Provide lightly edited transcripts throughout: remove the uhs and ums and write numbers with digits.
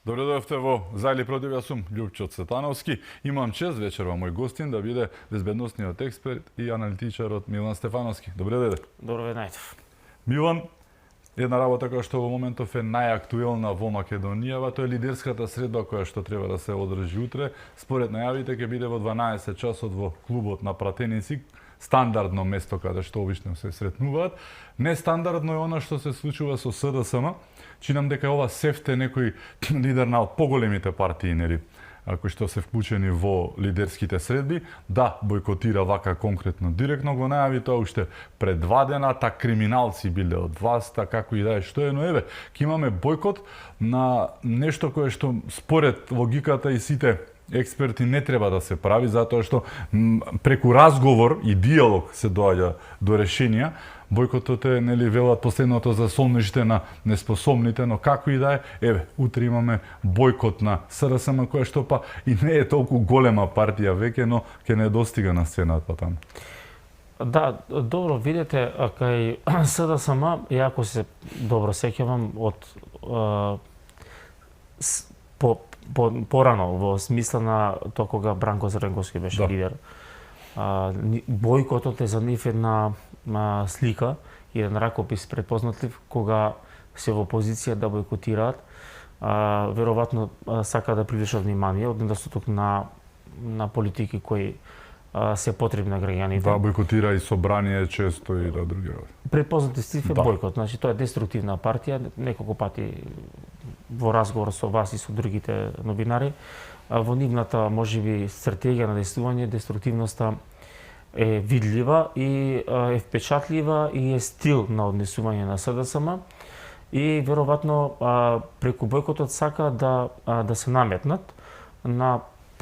Добре дојдовте во За или против, јас сум Љупчо Цветановски. Имам чест вечерва мој гостин да биде безбедносниот експерт и аналитичарот Милан Стефановски. Добре дојде. Добро ве најдов. Милан, една работа која што во моментов е најактуелна во Македонија, тоа е лидерската средба која што треба да се одржи утре. Според најавите ќе биде во 12 часот во клубот на Пратеници, стандардно место каде што обично се сретнуваат. Нестандардно е она што се случува со СДСМ. Чинам дека ова сефте некој лидер на поголемите партии, нели, кои што се вклучени во лидерските средби, да бойкотира вака конкретно, директно го најави тоа уште пред 2 дена, криминалци биле од власта, како и да е што е, но еве, ќе имаме бойкот на нешто кое што според логиката и сите експерти не треба да се прави, затоа што преку разговор и диалог се доаѓа до решенија. Бойкотот е, нели, велат последното за солниште на неспособните, но како и да е, еве, утре имаме бойкот на СДСМ, која што па и не е толку голема партија веќе, но ќе не достига на сцената таму. Да, добро, видите, кај СДСМ, јако се добро сеќавам од порано, во смисла на тоа кога Бранко Зренковски беше лидер. Бойкотот е за нив една слика и еден ракопис препознатлив кога се во позиција да бойкотираат. Веројатно сака да привлечат внимание од недостаток на политики кои се потребни на граѓаните. Да, бойкотира и собрание често и да други. Препознати стив е бойкот, значи тоа е деструктивна партија, неколку пати во разговор со вас и со другите новинари, во нивната можеби стратегија на действување деструктивноста е видлива и е впечатлива и е стил на однесување на СДСМ и веројатно преку бойкотот сака да се наметнат на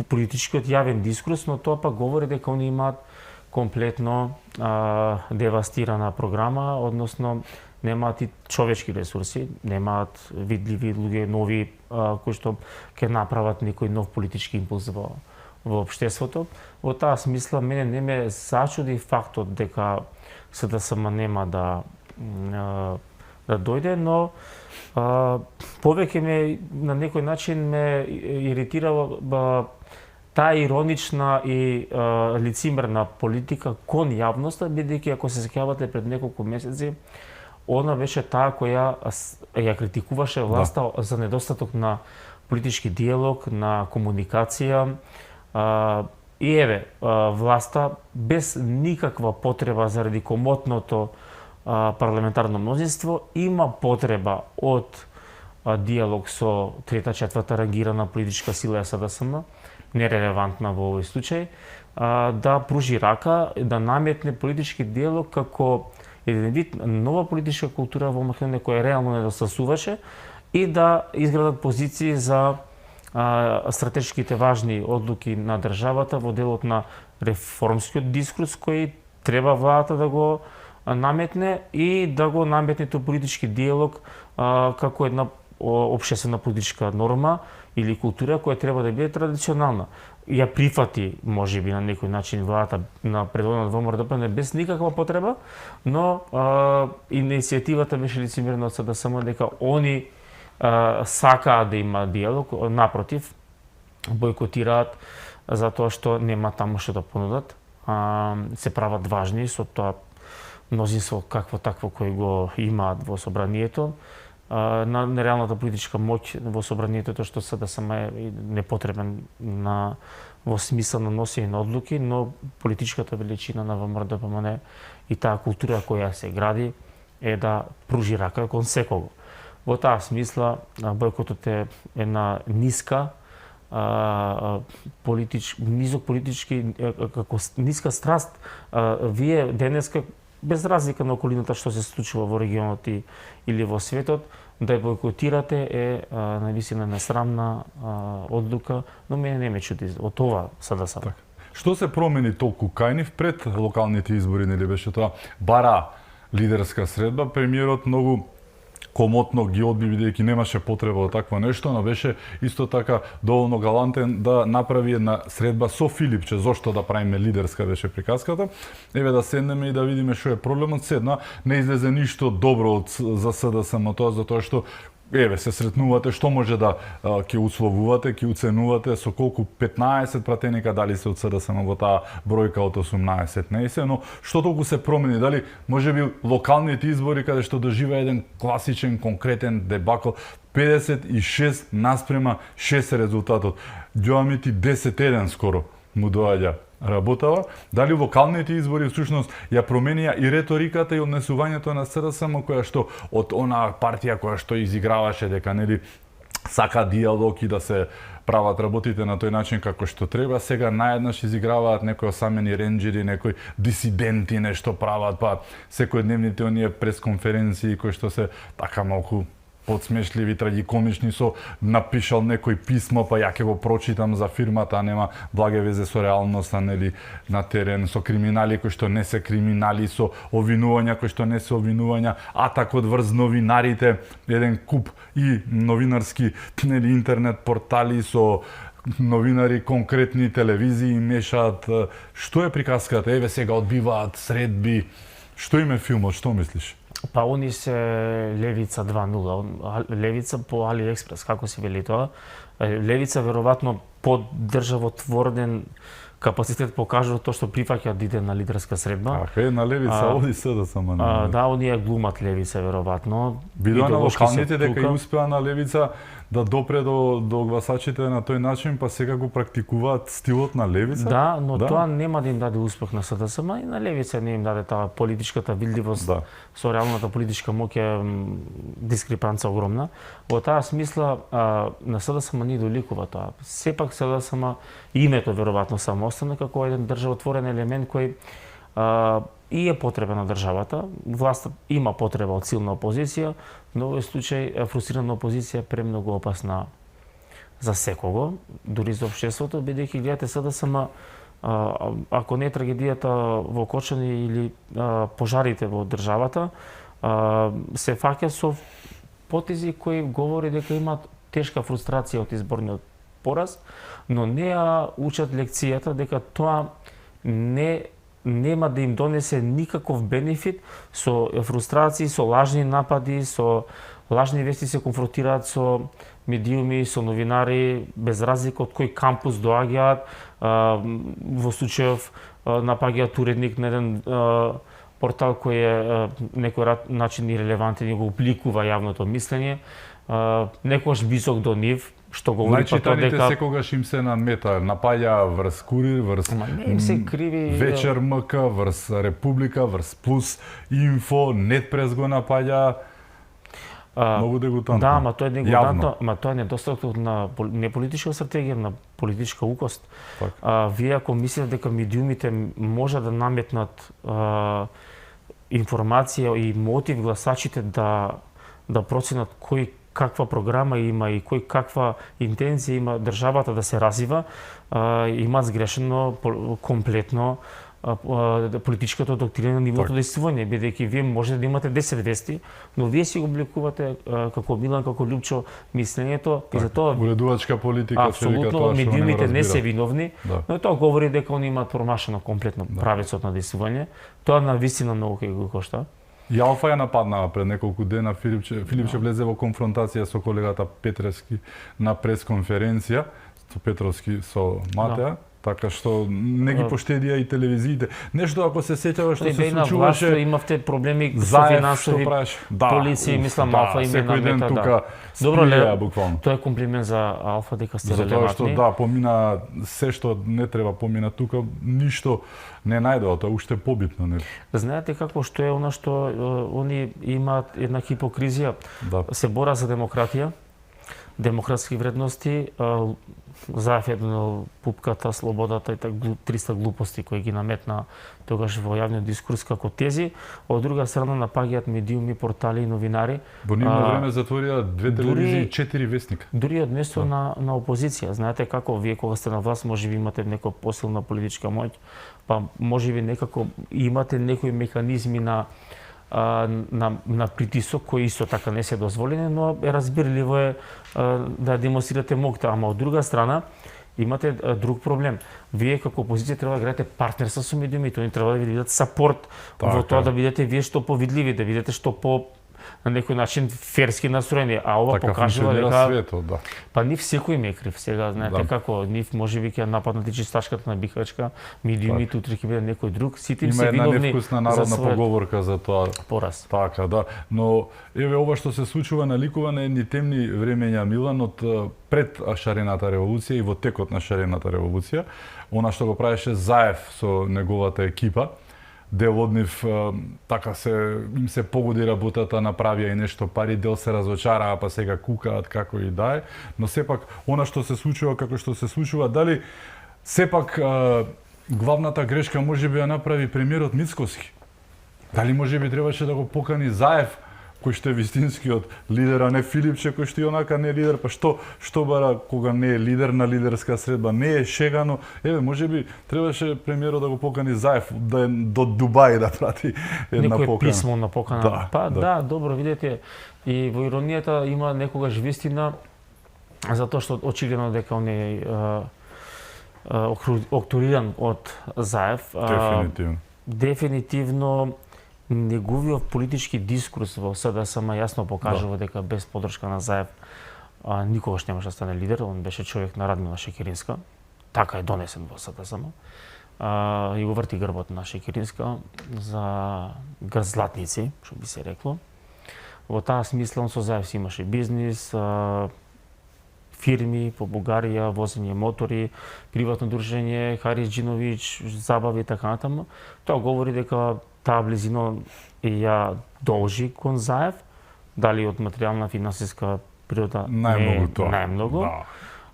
политичкиот јавен дискурс, но тоа пак говори дека они имаат комплетно девастирана програма, односно немаат и човечки ресурси, немаат видливи луѓе нови кои што ќе направат некој нов политички импулс во општеството. Во таа смисла мене не ме зачуди фактот дека СДСМ нема да дојде, но повеќе ме на некој начин ме иритирала таа иронична и лицемерна политика кон јавноста, бидејќи ако се сеќавате пред неколку месеци, она беше таа која ја критикуваше власта за недостаток на политички диалог, на комуникација. И еве, власта без никаква потреба заради комотното парламентарно мнозинство има потреба од диалог со трета, четврта рангирана политичка сила СДСМ, нерелевантна во овој случај, да пружи рака, да наметне политички диалог како еден вид нова политичка култура во Македонија која реално недостасуваше и да изградат позиции за стратешките важни одлуки на државата во делот на реформскиот дискурс кој треба владата да го наметне и да го наметне тој политички диалог како една општествена политичка норма или култура која треба да биде традиционална. Ја прифати, можеби на некој начин владата на предводена ВМРО-ДПМНЕ без никаква потреба, но иницијативата беше лицемерна од СДСМ дека они сакаат да има диалог, напротив, бойкотираат затоа што нема таму што да понудат, се прават важни со тоа мнозинство какво такво кој го имаат во собранието, на нереалната политичка моќ во собранието, тоа што СДСМ е непотребен во смисла на носење на одлуки, но политичката величина на ВМРО-ДПМНЕ и таа култура која се гради е да пружи рака кон секого. Во таа смисла бойкотот е една низок политички како ниска страст. Вие денеска без разлика на околината што се случува во регионот или во светот, да ја бойкотирате е навистина несрамна одлука, но мене не ме чуди од ова СДСМ. Што се промени толку кај нив пред локалните избори, нели беше тоа бара лидерска средба, премиерот многу комотно ги одби бидејќи немаше потреба од такво нешто, но беше исто така доволно галантен да направи една средба со Филипче, зошто да правиме лидерска беше приказката. Еве да седнеме и да видиме што е проблемот. Седна, не излезе ништо добро за СДСМ, тоа затоа што еве се сретнувате, што може да ќе условувате, ќе уценувате, со колку 15 пратеника, дали се од СДСМ во таа бројка од 18, не се, но што толку се промени, дали можеби локалните избори каде што доживеа еден класичен конкретен дебакл, 56 наспрема 6 резултатот. Ѓоамити 10-1 скоро му доаѓа работава, дали локалните избори всушност ја променија и реториката и однесувањето на СДСМ, која што од онаа партија која што изиграваше дека нели сака диалог и да се прават работите на тој начин како што треба, сега наеднаш изиграваат некои осамени ренџери, некои дисиденти нешто прават, па секојдневните оние пресконференции кои што се така малку подсмешливи, трагикомични, со напишал некој писмо, па ја ќе го прочитам за фирмата, а нема благе везе со реалноста, нели, на терен, со криминали кои што не се криминали, со обвинувања кои што не се обвинувања, атак од врз новинарите, еден куп и новинарски, нели, интернет портали со новинари, конкретни телевизии мешаат. Што е приказката? Еве сега одбиваат средби. Што им е филмот? Што мислиш? Па они се Левица 2.0, Левица по AliExpress, како се вели тоа. Левица веројатно под државотворен капацитет покажува тоа што прифаќа да иде на лидерска средба. Така е, на Левица оди СДСМ. Да, оние глумат Левица веројатно. Бидоа на локалните дека и успеа на Левица да допре до гласачите на тој начин, па сега го практикуваат стилот на Левица. Да, но тоа нема да им даде успех на СДСМ и на Левица не им даде таа политичката видливост. Да. Со реалната политичка моќ е дискрепанца огромна. Во таа смисла на СДСМ не доликува тоа. Сепак СДСМ името веројатно само остана како еден државотворен елемент кој и е потреба на државата. Власта има потреба од силна опозиција, но во овој случај фрустрирана опозиција е премногу опасна за секого, дури за општеството, бидејќи гледате СДСМ, ако не трагедијата во Кочани или пожарите во државата, се фаќа со потези кои говори дека имаат тешка фрустрација од изборниот пораз, но не ја учат лекцијата дека тоа нема да им донесе никаков бенефит. Со фрустрации, со лажни напади, со лажни вести се конфронтираат со медиуми, со новинари, без разлика од кој кампус доаѓаат. Во случајов напаѓаат уредник на еден портал кој е некој начин ирелевантен и го упликува јавното мислење. Некојаш близок до нив, што говори па тоа дека секогаш им се намета, напаѓа врз Курир, врз Вечер МК, врз Република, врз Плюс Инфо, Нетпрес го напаѓа. Многу дегутантно. Да, ма тоа е дегутантно, ма тоа е недостаток на не политичка стратегија, на политичка укост. Вие ако мислите дека медиумите може да наметнат информација и мотив гласачите да проценат кој каква програма има и кој каква интенција има државата да се развива, има сгрешено комплетно политичката доктрина на нивото действување, бидејќи вие можете да имате 10 вести, но вие си го обликувате како Милан, како Лупчо мислењето и за тоа уредувачка политика, апсолутно медиумите не се виновни, но тоа говори дека они имаат промашено комплетно правецот на действување. Тоа навистина многу ќе го кошта. И Алфа ја нападнаа пред неколку дена, Филипче влезе во конфронтација со колегата Петровски на пресконференција, со Петровски со Матеа, така што не ги поштедија и телевизиите. Нешто ако се сеќава што се случуваше, имавте проблеми со финансови, полиција, мислам Алфа им е намета, да. Добро, буквално. Тоа е комплимент за Алфа дека сте релевантни. Затоа што помина се што не треба помина тука, ништо не најдоа, тоа уште побитно, нели? Знаете како што е она што они имаат една хипокризија, се бора за демократија, демократски вредности, заев едно пупката, слободата и 300 глупости кои ги наметна тогаш во јавниот дискурс како тези, од друга страна напаѓаат медиуми, портали и новинари. Во нивно време затворија 2 телевизии и 4 вестника. Дури од место на опозиција. Знаете како вие кога сте на власт можеби имате некоја посилна политичка моќ, па можеби некако имате некои механизми на притисок кои исто така не се дозволени, но е разбирливо да демонстрирате моќта, ама од друга страна имате друг проблем. Вие како опозиција треба да градите партнерство со медиумите, они треба да ви дадат сапорт во тоа да бидете вие што повидливи, да бидете што на некој начин ферски настроени, а ова Така покажува функционира дека светот, да. па нив секој ме е крив сега, знаете Да. како, нив можеби ќе нападнат и чистачката на Бихачка, медиумите утре ќе биде некој друг, сите им Има се една виновни невкусна за народна својот поговорка за тоа. пораз. Така, да. Но еве ова што се случува наликува на едни темни времења, Милан, од пред шарената револуција и во текот на шарената револуција, она што го правеше Заев со неговата екипа, дел од нив така им се погоди работата, направија и нешто пари, дел се разочараа, па сега кукаат како и да е, но сепак она што се случува како што се случува, дали сепак главната грешка можеби ја направи премиерот Мицкоски? Дали можеби требаше да го покани Заев, кој што е вистинскиот лидер, а не Филипче, кој што и онака не е лидер, па што бара кога не е лидер на лидерска средба, не е шегано. Еве, можеби требаше премиерот да го покани Заев, да е до Дубај да прати една Некој покана. писмо на покана. Да, Па да. да, добро, видете, и во иронијата има некогаш вистина, затоа што очигледно дека он е октруриран од Заев. Дефинитивно. Дефинитивно неговиот политички дискурс во СДСМ јасно покажува дека без поддршка на Заев никогаш не може да стане лидер. Он беше човек на Радмила Шекеринска. Така е донесен во СДСМ. И го врти грбот на Шекеринска за златници, што би се рекло. Во таа смисла он со Заев си имаше бизнис, фирми по Бугарија, возење мотори, приватно дружење, Харис Джиновиќ, забави и така натаму. Тоа говори дека таа близина ја должи кон Заев, дали од материјална финансиска природа Најмногу тоа. најмногу.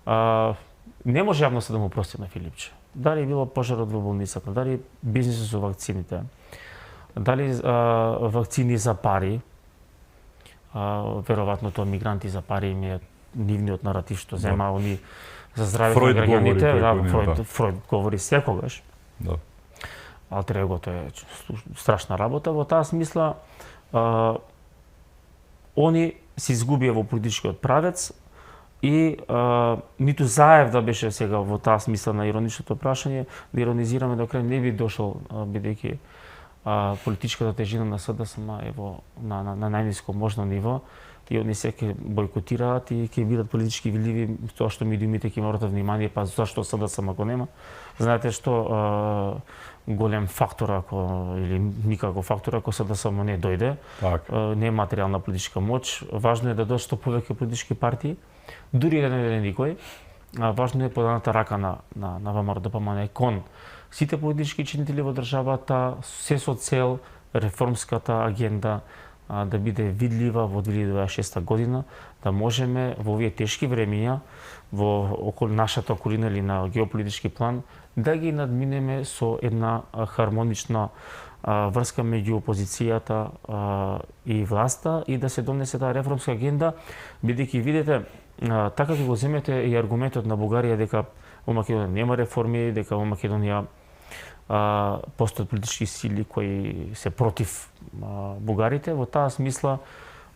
Да. Не може јавноста да му прости на Филипче. Дали било пожарот во болницата, дали бизнисот со вакцините, дали вакцини за пари, веројатно тоа мигранти за пари им е нивниот наратив што зема они за здравјето на граѓаните. Фройд говори секогаш. Да. Алтер егото е страшна работа. Во таа смисла, они се изгубија во политичкиот правец и ниту Заев да беше сега во таа смисла на ироничното прашање, да иронизираме до крај не би дошол, бидејќи политичката тежина на СДСМ е на најниско можно ниво и они се ќе бойкотираат и ќе бидат политички видливи, тоа што медиумите ќе имаат внимание, па зашто СДСМ го нема. Знаете што голем фактор или никако фактор ако СДСМ не дојде, не е материјална политичка моќ, важно е да дојдат што повеќе политички партии, дури да не дојде никој, важно е поданата рака на ВМРО-ДПМН кон сите политички чинители во државата, се со цел реформската агенда да биде видлива во 2026 година, да можеме во овие тешки времења, во околу нашата околина или на геополитички план, да ги надминеме со една хармонична врска меѓу опозицијата и власта и да се донесе таа реформска агенда, бидејќи видите, така ќе го земете и аргументот на Бугарија дека во Македонија нема реформи, дека во Македонија постојат политички сили кои се против бугарите. Во таа смисла,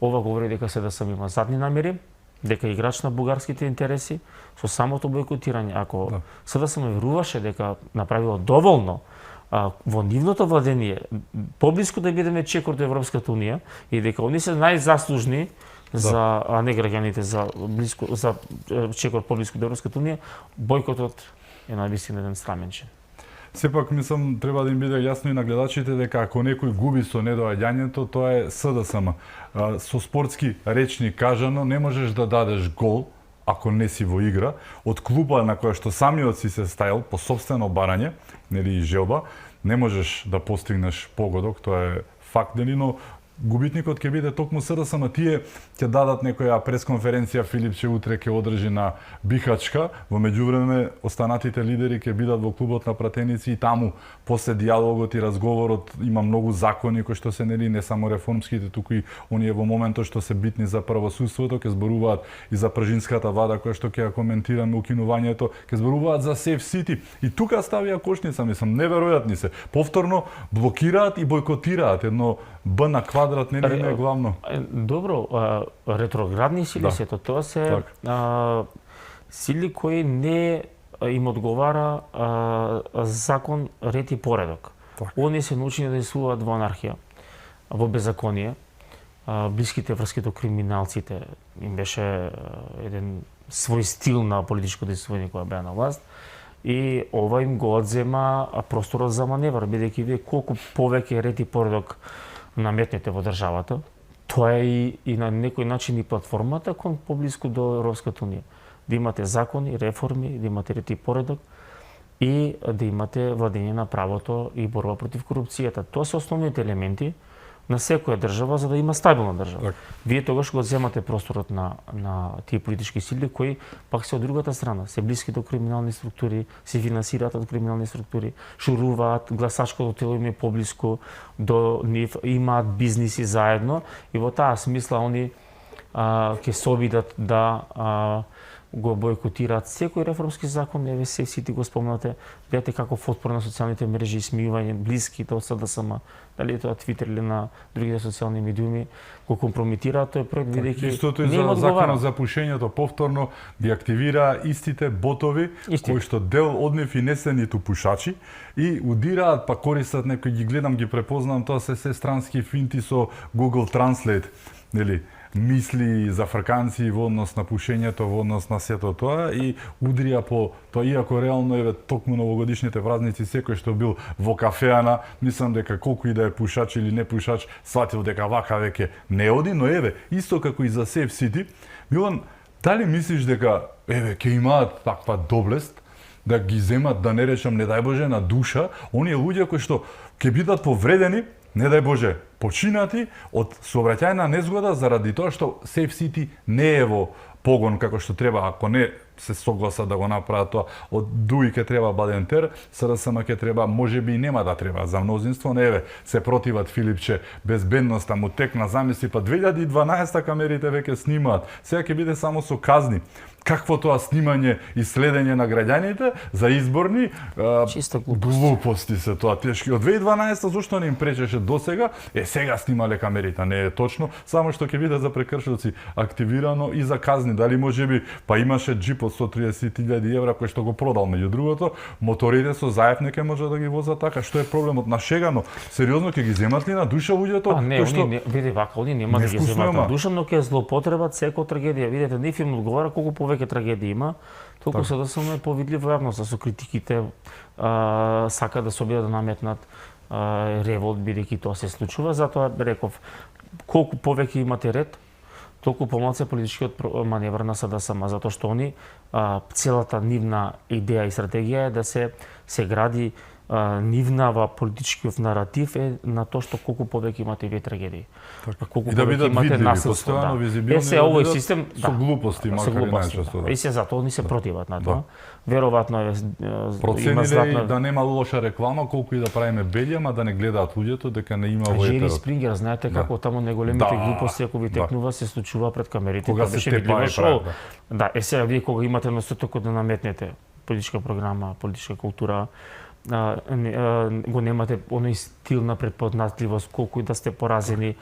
ова говори дека СДСМ има задни намери, дека е играч на бугарските интереси, со самото бойкотирање. Ако СДСМ веруваше дека направило доволно во нивното владение, поблиску да бидеме чекор до Европската унија и дека они се најзаслужни за а не граѓаните за чекор поблиску до Европската унија, бойкотот е навистина еден срамен чин. Сепак, мислам, треба да им биде јасно и на гледачите дека ако некој губи со недоаѓањето, тоа е СДСМ. Со спортски речник кажано, не можеш да дадеш гол ако не си во игра, од клупа на која што самиот си се стајал по собствено барање, нели и желба, не можеш да постигнеш погодок, тоа е факт, нели, но губитникот ќе биде токму СДСМ. Тие ќе дадат некоја пресконференција, Филипче утре ќе одржи на Бихачка, во меѓувреме останатите лидери ќе бидат во клубот на пратеници и таму после диалогот и разговорот има многу закони кои што се нели не само реформските, туку и оние во моментот што се битни за правосудството, ќе зборуваат и за пржинската вада која што ќе ја коментираме, укинувањето, ќе зборуваат за Safe City. И тука ставија кошница, мислам, неверојатни се. Повторно блокираат и бойкотираат едно Б на квадрат, не е главно. Добро, ретроградни сили сето тоа се сили кои не им одговара закон, ред и поредок. Они се научени да действуваат во анархија, во беззаконие блиските врски до криминалците. Им беше еден свој стил на политичко действување кога беа на власт. И ова им го одзема просторот за маневр, бидејќи вие колку повеќе ред и поредок наметнете во државата, тоа е и на некој начин и платформата кон поблиску до Европската унија. Да имате закони, реформи, да имате ред и поредок и да имате владење на правото и борба против корупцијата. Тоа се основните елементи на секоја држава за да има стабилна држава. Вие тогаш го земате просторот на тие политички сили кои пак се од другата страна, се блиски до криминални структури, се финансираат од криминални структури, шуруваат, гласачкото тело им е поблиску до нив, имаат бизниси заедно и во таа смисла они ќе се обидат да го бойкотираат секој реформски закон, еве се сите го спомнате, гледате како отпор на социјалните мрежи, смијување блиските од СДСМ, дали тоа Твитер или на другите социјални медиуми, го компрометираат тој проект, бидејќи истото и за законот за пушењето повторно ги активира истите ботови, кои што дел од нив и не се ниту пушачи и удираат, па користат некои, ги гледам, ги препознам, тоа се странски финти со Google Translate, нели? Мисли за фрканци во однос на пушењето, во однос на сето тоа и удрија по тоа, иако реално еве токму новогодишните празници секој што бил во кафеана, мислам дека колку и да е пушач или не пушач, сватил дека вака веќе не оди, но еве исто како и за Safe City, Милан, дали мислиш дека еве ќе имаат таква доблест да ги земат, да не речам не дај Боже, на душа, оние луѓе кои што ќе бидат повредени, не дај Боже, починати од сообраќајна незгода заради тоа што Safe City не е во погон како што треба, ако не се согласат да го направат тоа, од ДУИ ке треба Бадентер, СДСМ ке треба, можеби и нема да треба за мнозинство, не еве, се противат Филипче, безбедноста му текна, замисли, па 2012 камерите веќе снимаат, сега ќе биде само со казни. Какво тоа снимање и следење на граѓаните за изборни глупости се тоа тешки. Од 2012 зошто не им пречеше досега? Сега снимале камерите, не е точно, само што ќе биде за прекршилци активирано и за казни. Дали можеби па имаше джип од 130.000 евра кој што го продал, меѓу другото, моторите со заев не ќе може да ги возат така, што е проблемот на шегано? Сериозно ќе ги земат ли на душа луѓето? Не, они види вака, они нема да ги земат на душа, но ќе злоупотребат секоја трагедија. Видете, не филм одговара колку повеќе трагедии има, толку се да сум повидлив во јавноста со критиките, сака да се обидат да наметнат револт, бидејќи тоа се случува, затоа реков, колку повеќе имате ред, толку помалку политичкиот маневр на СДСМ, затоа што они целата нивна идеја и стратегија е да се гради нивнава политичкиот наратив е на тоа што колку повеќе имате вие трагедии. Колку и да бидат видливи, постојано визибилни, се овој систем со глупости, макар и најчесто. И се затоа они се противат на тоа. Веројатно има златна да нема лоша реклама, колку и да правиме бели, ама да не гледаат луѓето дека не има во етерот. Джери Спрингер, знаете како таму неголемите глупости ако ви текнува се случува пред камерите, кога се видливо шоу. Да, сега вие кога имате ностотокот да наметнете политичка програма, политичка култура, го немате оној стил на препознатливост, колку и да сте поразени,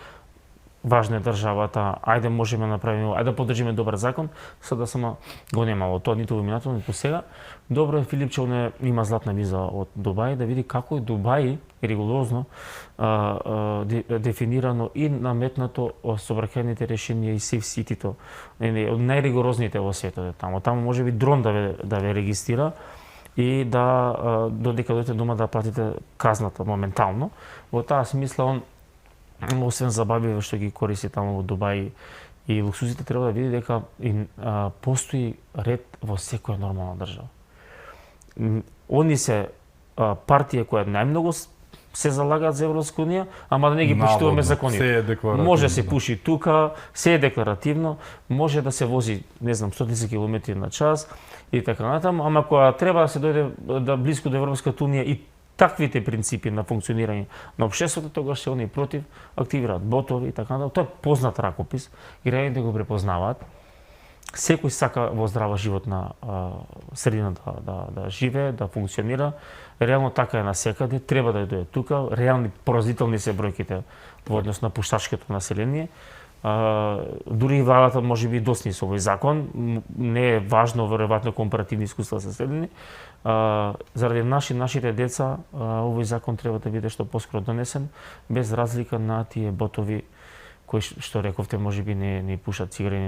важна е државата, ајде можеме да направиме, ајде да поддржиме добар закон, СДСМ го немало тоа ниту во минатото, ниту сега. Добро е Филипче, он има златна виза од Дубај, да види како е Дубај ригорозно дефинирано и наметнато сообраќајните решенија и Safe City-то, од најригорозните во светот таму. Таму можеби дрон да ве регистрира и да додека дојдете дома да платите казната моментално. Во таа смисла он освен забавиве што ги користи таму во Дубај и луксузите, треба да види дека постои ред во секоја нормална држава. Они се партија која најмногу се залагаат за Европска унија, ама да не ги поштуваме законите. Може да се пуши тука, се е декларативно, може да се вози, не знам, 130 км на час и така натаму, ама кога треба да се дојде да блиску до Европската унија и таквите принципи на функционирање на општеството, тогаш се они против, активираат ботови и така натаму. Тоа е познат ракопис, граѓаните го препознаваат. Секој сака во здрава животна средина да живее, да функционира. Реално така е насекаде, треба да дојде тука. Реални поразителни се бројките во однос на пуштачкото население. Дури и владата може би досни со овој закон, не е важно веројатно компаративни искуства се следени. Заради нашите деца овој закон треба да биде што поскоро донесен, без разлика на тие ботови кои што рековте можеби не пушат цигари,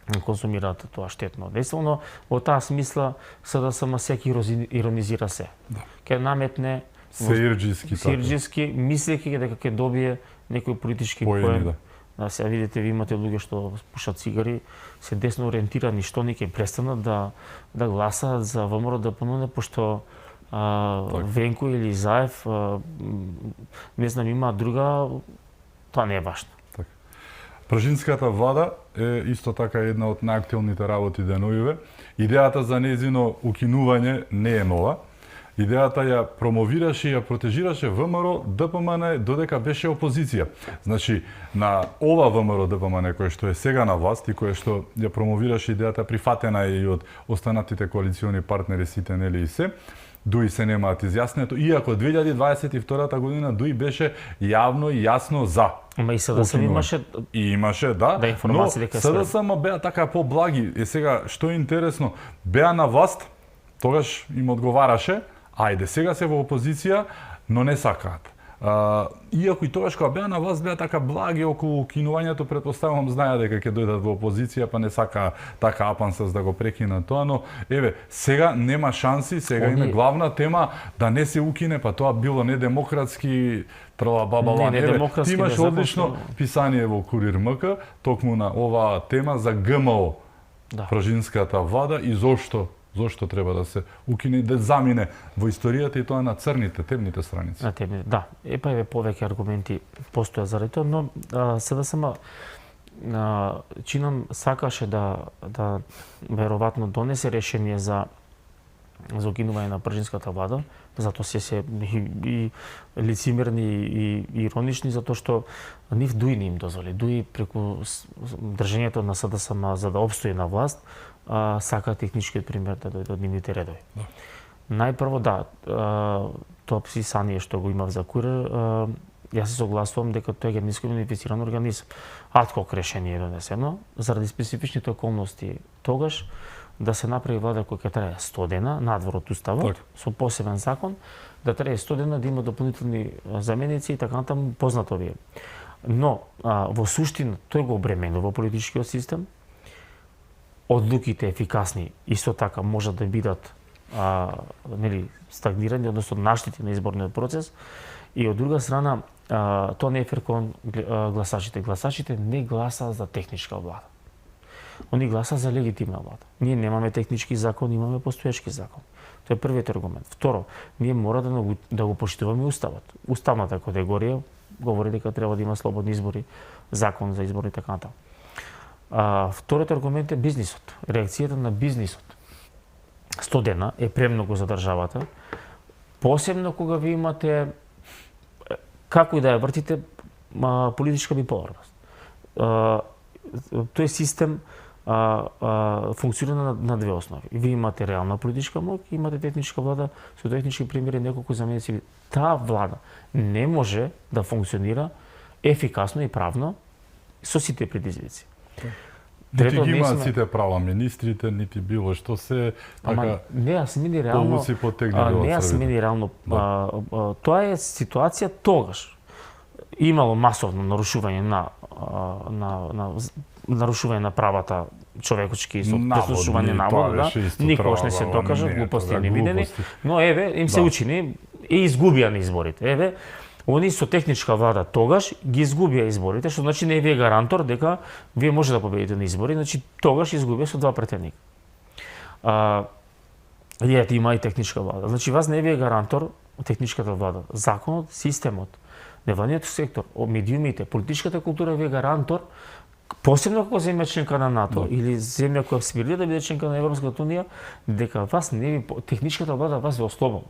не консумираат тоа штетно дејство, но во таа смисла СДСМ секи иронизира се. Ке наметне сеирџиски, мислејќи дека ќе добие некој политички поен. Да, сега видите, ви имате луѓе што пушат цигари, се десно ориентирани, што не ќе престанат да гласаат за ВМРО ДПМН, пошто Венко или Заев, не знам, има друга, тоа не е важно. Пржинската влада е исто така една од најактуелните работи деновиве. Идејата за нејзино укинување не е нова. Идејата ја промовираше и ја протежираше ВМРО ДПМН додека беше опозиција. Значи, на ова ВМРО ДПМН кој што е сега на власт и кој што ја промовираше идејата, прифатена и од останатите коалициони партнери сите, нели и се, Дуи се немаат изјаснето, иако 2022 година Дуи беше јавно и јасно за. Ама и СДСМ имаше... И имаше, да, но СДСМ беа така поблаги. И сега, што е интересно, беа на власт, тогаш им одговараше, ајде, сега се во опозиција, но не сакаат. Иако и тогаш кога беа на власт, беа така благи околу кинувањето, претпоставувам знаеа дека ќе дојдат во опозиција, па не сака така апансас да го прекинат тоа, но еве, сега нема шанси, сега има главна тема да не се укине, па тоа било недемократски, трла-баба-лан. Ти имаш одлично писание во Курир МК, токму на оваа тема за ГМО, пржинската влада и зошто треба да се укине, да замине во историјата и тоа на црните, темните страници. На темните, да. Епа еве повеќе аргументи постоја заради тоа, но СДСМ чинам сакаше да веројатно донесе решение за укинување на пржинската влада, затоа се и лицемерни и иронични, затоа што нив Дуи не им дозволи. Дуи преку држењето на СДСМ за да опстои на власт, сака техничкиот пример да дојде од нивните редови. Најпрво, да, тоа писание што го имав за Курир, јас се согласувам дека тоа е генетски модифициран организм. Адхок решение е донесено, заради специфичните околности тогаш, да се направи влада која ќе трае 100 дена, надвор од уставот, со посебен закон, да трае 100 дена, да има дополнителни заменици и така натаму, познато ви е. Но, во суштина, тој го обременува политичкиот систем, одлуките ефикасни исто така можат да бидат стагнирани, односно наштети на изборниот процес, и од друга страна тоа не е фер кон гласачите. Гласачите не гласаат за техничка влада. Они гласаат за легитимна влада. Ние немаме технички закон, имаме постоечки закон. Тоа е првиот аргумент. Второ, ние мора да го поштуваме уставот. Уставната категорија говори дека треба да има слободни избори, закон за избори и така натаму. Вториот аргумент е бизнисот. Реакцијата на бизнисот. 100 дена е премногу за државата, посебно кога ви имате, како и да ја вртите, политичка биполарност. Тој систем функционира на две основи. Ви имате реална политичка моќ, имате техничка влада, со технички примери неколку заменици. Таа влада не може да функционира ефикасно и правно со сите предизвици. Нити ги имаат сите права министрите, нити било што се така. Не ја смени реално. Не ја смени реално. Тоа е ситуација тогаш. Имало масовно нарушување на правата човечки со преслушување наводно, никогаш не се докажа, глупости не видени, но еве им се учини и изгубија на изборите. Еве, они со техничка влада тогаш ги изгубија изборите, што значи не е гарантор дека вие може да победите на избори, значи тогаш изгубија со два претендика. Ете има и техничка влада. Значи вас не е гарантор техничката влада, законот, системот, невладниот сектор, медиумите, политичката култура е гарантор, посебно кога земја членка на НАТО или земја која аспирира да биде членка на Европската унија, дека вас не техничката влада вас ве ослободува.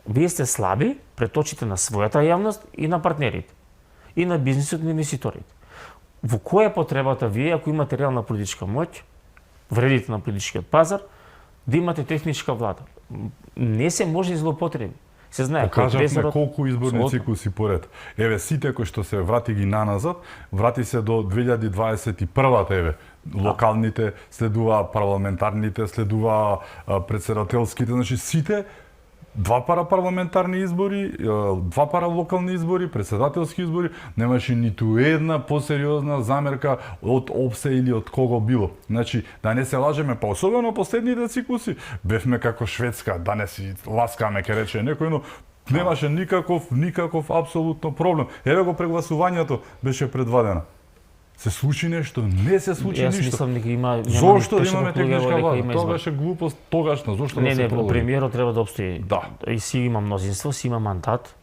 Вие сте слаби пред очите на својата јавност и на партнерите, и на бизнисот и на инвеститорите. Во која е потребата вие, ако имате реална политичка моќ, вредите на политичкиот пазар, да имате техничка влада? Не се може злоупотреби. Се знае кажавме колку изборни циклуси поред. Еве сите кои што се врати ги наназад, врати се до 2021-та, еве. Локалните следува, парламентарните следува, председателските, значи сите 2 парламентарни избори, 2 локални избори, председателски избори, немаше ниту една посериозна замерка од ОПСЕ или од кого било. Значи, да не се лажеме, па особено последните циклуси, бевме како Шведска, да не си ласкаме, ке рече некој, но немаше никаков апсолутно проблем. Еве го прегласувањето беше предвадено. Се случи нешто, не се случи ништо. Јас мислам дека има зошто да имаме техничка влада? Тоа беше глупост тогашна, зошто да се продолжи? Премиерот треба да обстои. Да. И си има мнозинство, си има мандат.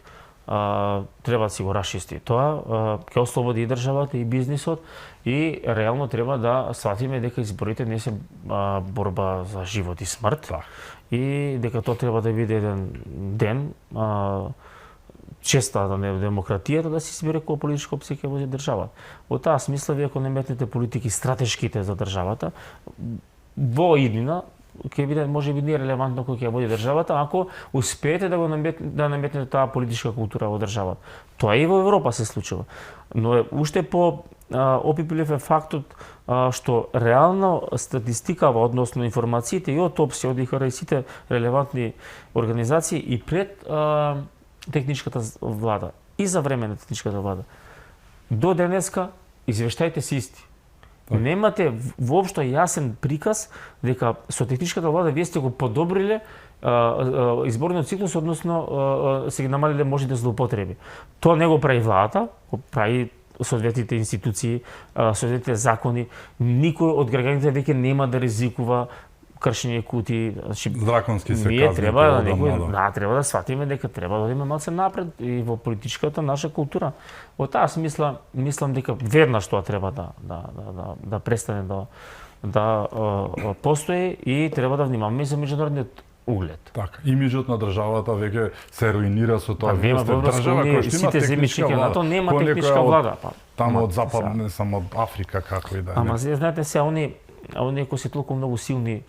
Треба да си го расчисти тоа, ќе ослободи и државата и бизнисот и реално треба да сватиме дека изборите не се борба за живот и смрт. Да. И дека тоа треба да биде еден ден честа на демократијата да се избере која политичка опција ќе води државата. Во таа смисла, вие ако наметнете политики стратешките за државата, во иднина ќе биде можеби нерелевантно кој ќе води државата, ако успеете да наметнете таа политичка култура во државата. Тоа и во Европа се случува. Но уште по опипилив е фактот што реална статистикава, односно информациите и од ОПСЕ, од ИХР и сите релевантни организации и пред техничката влада и за време на техничката влада. До денеска извештаите се исти. Немате воопшто јасен приказ дека со техничката влада вие сте го подобриле изборниот циклус, односно се ги намалиле можните злоупотреби. Тоа не го прави владата, го прави соодветните институции, соодветните закони. Никој од граѓаните веќе нема да ризикува кршење кути, значи драконски се ние казни. треба треба да сватиме дека треба да одиме малце напред и во политичката наша култура. Во таа мислам дека веднаш тоа треба да престане да постои и треба да внимаваме за меѓународниот углед. Така, имиджот на државата веќе се руинира со тоа. Вие држава која што има техничка влада, нема техничка влада, Таму од запад, не само од Африка како и да е. Ама знаете се оние кои се толку многу силни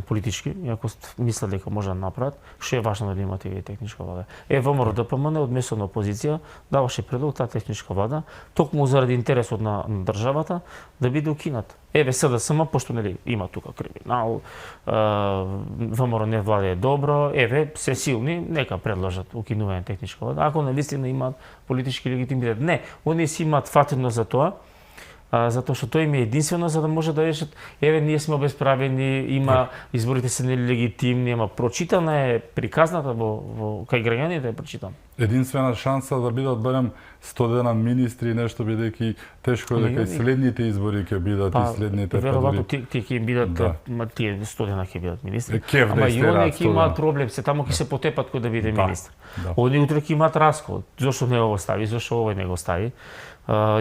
политички, ако мислат дека може да направат, што е важно да имате и техничка влада. ВМРО ДПМН од место на опозиција даваше предлог таа техничка влада токму заради интересот на државата да биде укината. СДСМ пошто нели има тука криминал, ВМРО не владее добро, се силни, нека предложат укинување на техничка влада. Ако навистина имаат политички легитимитет, не, оние си имаат фатено за тоа, затоа што тој им е единствено за да може да решат ние сме обесправени, има изборите се нелегитимни, ама прочитана е приказната во кај граѓаните е прочитана. Единствена шанса да бидат барем 100 дена министри, нешто бидејќи тешко е дека и следните избори ќе бидат и следните веројатно тие ќе бидат тие 100 дена ќе бидат министри. Ама и оние ќе имаат проблем, се таму ќе се потепат кој да биде министр. Оние утре ќе имаат раскол. Зошто не го стави, зошто овој не го стави?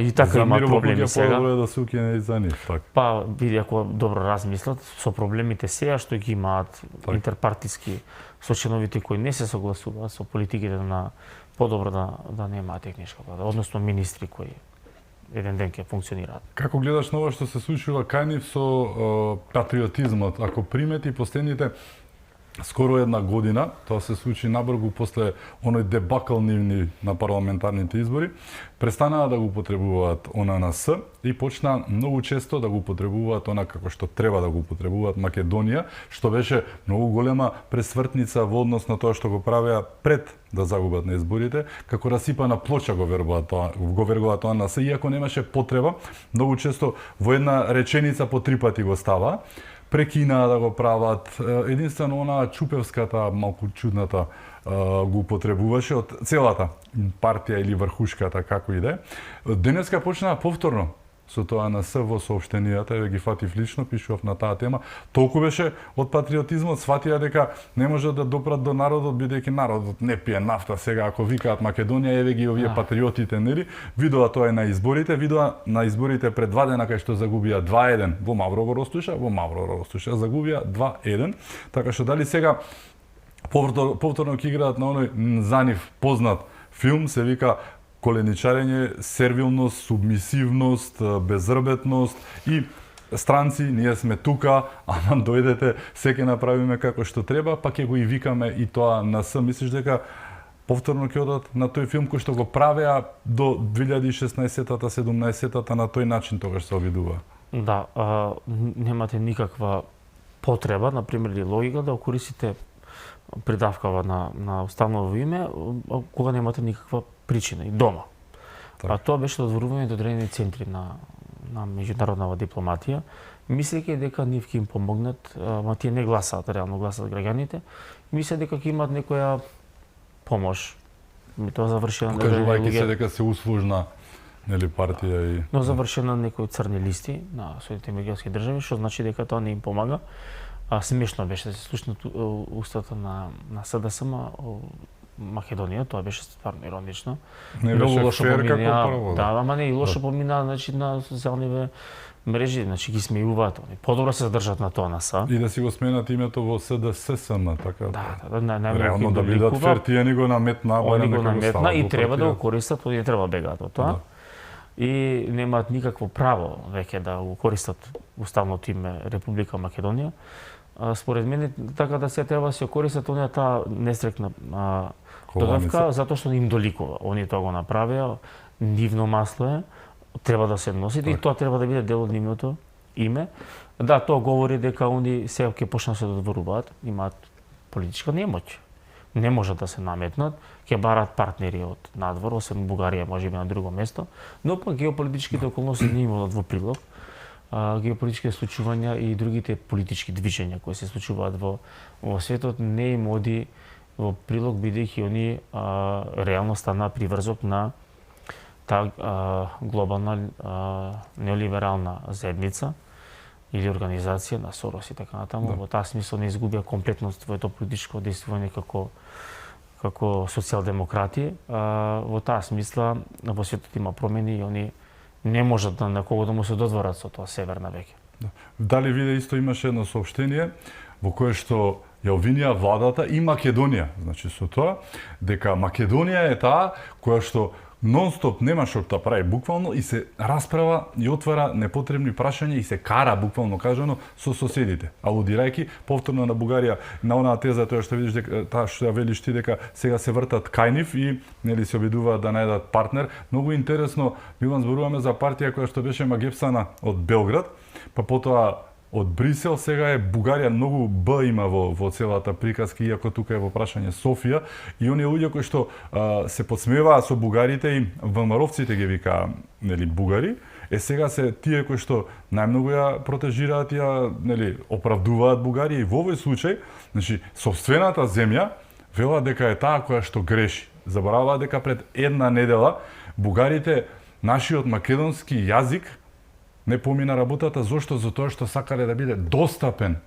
И така има проблеми сега. Да се укине и за нив, така. Па види ако добро размислат со проблемите сега што ги имаат интерпартиски со членовите кои не се согласуваат со политиките на подобро да немаат техничка влада, односно министри кои еден ден ќе функционираат. Како гледаш на ова што се случува кај нив со патриотизмот? Ако примети последните скоро една година, тоа се случи набргу после оној дебакл нивни на парламентарните избори, престанаа да го потребуваат ОННС и почна многу често да го потребуваат она како што треба да го потребуваат Македонија, што беше многу голема пресвртница во однос на тоа што го правеа пред да загубат на изборите, како расипана плоча го вергуваат ОННС, иако немаше потреба, многу често во една реченица по 3 пати го става, прекинаа да го прават. Единствено онаа Чупевската, малку чудната, го потребуваше од целата партија или врхушката, како и да е. Денеска почнаа повторно со тоа на СВ соопштенијата, еве ги фатив лично, пишував на таа тема. Толку беше од патриотизмот, сватија дека не може да допрат до народот, бидејќи народот не пие нафта сега, ако викаат Македонија, еве ги овие патриотите, нели? Видоа тоа на изборите, пред 2 дена кај што загубија 2-1 во Мавро го Ростуша, загубија 2-1, така што дали сега повторно ќе играат на оној за нив познат филм, се вика коленичарење, сервилност, субмисивност, безрбетност и странци, ние сме тука, ама дојдете, се ќе направиме како што треба, па ќе го и викаме и тоа на С. Мислиш дека повторно ќе одат на тој филм кој што го правеа до 2016-та, 17-та на тој начин тогаш се обидува? Да, немате никаква потреба, например, или логика да користите придавкава на установо име, кога немате никаква причина и дома. А тоа беше додворување до одредени центри на меѓународна дипломатија, мислејќи дека нив ќе им помогнат, ма тие не гласаат, реално гласаат граѓаните, мислеј дека ќе имаат некоја помош. Тоа заврши на покажувајќи се дека се услужна нели партија и но заврши на некои црни листи на Соединетите американски држави, што значи дека тоа не им помага. Смешно беше да се слушнат устата на СДСМ Македонија, тоа беше стварно иронично. не беше фер како прво. Да, ама не и лошо помина, значи на социјални мрежи, значи ги смејуваат они. Подобро се задржат на тоа НСА. И да си го сменат името во СДССМ, така. Реално да бидат фер, тие ни го наметна, они го наметна и треба да го користат, они треба бегаат од тоа. И немаат никакво право веќе да го користат уставното име Република Македонија. Според мене така да се треба да се користат оние таа нестрекна додавка затоа што им доликува. Они тоа го направија, нивно масло е, треба да се носи и тоа треба да биде дел од нивното име. Да, тоа говори дека они сега ќе почнат да се додворуваат, имаат политичка немоќ. Не можат да се наметнат, ќе барат партнери од надвор, освен Бугарија, можеби на друго место, но пак геополитичките околности не имаат во прилог. Геополитичките случувања и другите политички движења кои се случуваат во светот не им оди во прилог, бидејќи они реално стана приврзок на таа глобална неолиберална заедница или организација на Сорос и така натаму. Во таа смисла не изгубија комплетно своето политичко действување како социјалдемократи. Во таа смисла во светот има промени и они не можат на кого да му се додворат со тоа северна веќе. Дали виде исто имаше едно соопштение во кое што ја обвинија владата и Македонија, значи со тоа дека Македонија е таа која што нон-стоп нема што да прави буквално и се расправа и отвара непотребни прашања и се кара буквално кажано со соседите. Алудирајќи повторно на Бугарија на онаа теза тоа што видиш дека таа што ја велиш ти дека сега се вртат кај нив и нели се обидуваат да најдат партнер. Многу интересно, ми зборуваме за партија која што беше магепсана од Белград, па потоа од Брисел, сега е Бугарија, многу Б има во целата приказка, иако тука е во прашање Софија, и оние луѓе кои што се подсмеваат со бугарите и ВМРО-вците ги викаа, нели, бугари, сега се тие кои што најмногу ја протежираат и ја, нели, оправдуваат Бугарија, и во овој случај, значи, сопствената земја велат дека е таа која што греши. Забораваат дека пред една недела бугарите нашиот македонски јазик не помина работата, зошто? Затоа што сакале да биде достапен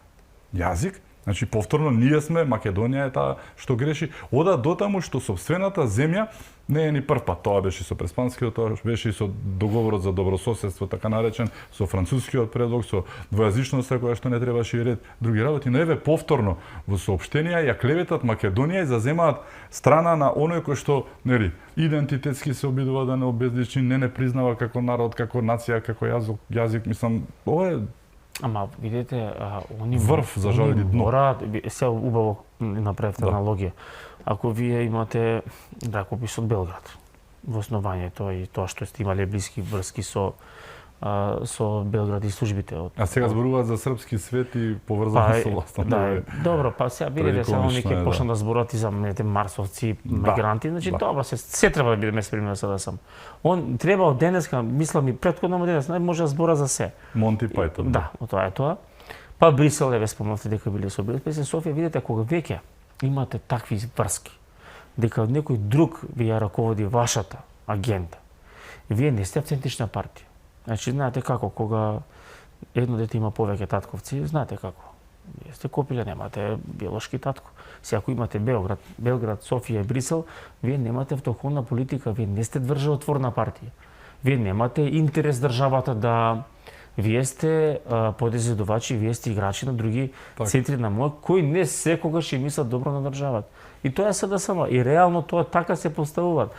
јазик. Значи, повторно, ние сме, Македонија е таа што греши. Ода дотаму што сопствената земја не е ни прв пат. Тоа беше со Преспанскиот, тоа беше и со договорот за добрососедство, така наречен, со францускиот предлог, со двојазичноста која што не требаше и ред други работи. Но еве повторно во соопштенија ја клеветат Македонија и заземаат страна на оној кој што, нели, идентитетски се обидува да не обезличи, не признава како народ, како нација, како јазик, мислам, ова е Ама видите, они врв за жалење дно. Мораат, се убаво направите аналогија. Ако вие имате ракопис од Белград во основањето и тоа што сте имале блиски врски со Белград и службите од. А сега зборуваат за српски свет и поврзано со власта. Да, добро, па сега видите само неќе почнат да зборат и за марсовци, мигранти, значи тоа се треба да биде меспример за да сам. Он треба од денеска, мислам и претходно денес, може да збора за се. Монти Пајтон. Да, тоа е тоа. Па Брисел, еве спомнавте дека биле со Брисел, Софија, видите кога веќе имате такви врски, дека некој друг ви ја раководи вашата агента. Вие не сте автентична партија. Значи, знаете како, кога едно дете има повеќе татковци, знаете како. Вие сте копиле, немате биолошки татко. Сега ако имате Белград, Софија и Брисел, вие немате автохтонна политика, вие не сте државотворна партија. Вие немате интерес државата да... Вие сте подизидувачи, вие сте играчи на други центри на мој, кои не секогаш ќе мислат добро на државата. И тоа е СДСМ. И реално тоа така се поставуваат.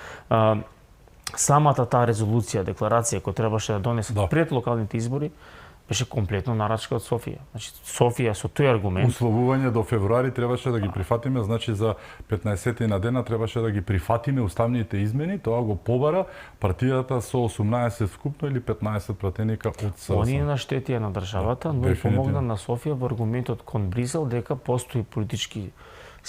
Самата таа резолуција, декларација која требаше да донесат пред локалните избори, беше комплетно нарачка од Софија. Значи Софија со тој аргумент условување до февруари требаше да ги прифатиме, значи за 15 на дена требаше да ги прифатиме уставните измени, тоа го побара партијата со 18 вкупно или 15 пратеника од СДСМ. Они наштетија на државата, но и помогна на Софија во аргументот кон Брисел дека постои политички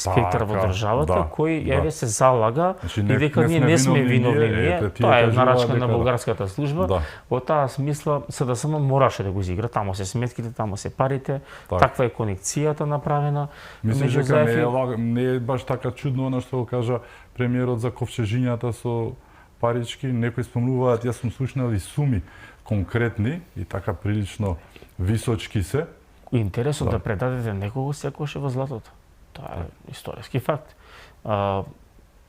спектар во државата, да, кој да. се залага Значи, и дека ние не сме виновни ние. тие Тоа е кажуваат нарачка на дека да. бугарската служба. Да. Во таа смисла СДСМ мораше да го изигра, таму се сметките, таму се парите, Так. таква е конекцијата направена. Мислиш меѓу дека Заев и- не е баш така чудно она што го кажа премиерот за ковчежињата со парички, некои спомнуваат, јас сум слушнал и суми конкретни и така прилично височки се. Интересот Да. да предадете некого секогаш е во златото. Тоа е историски факт.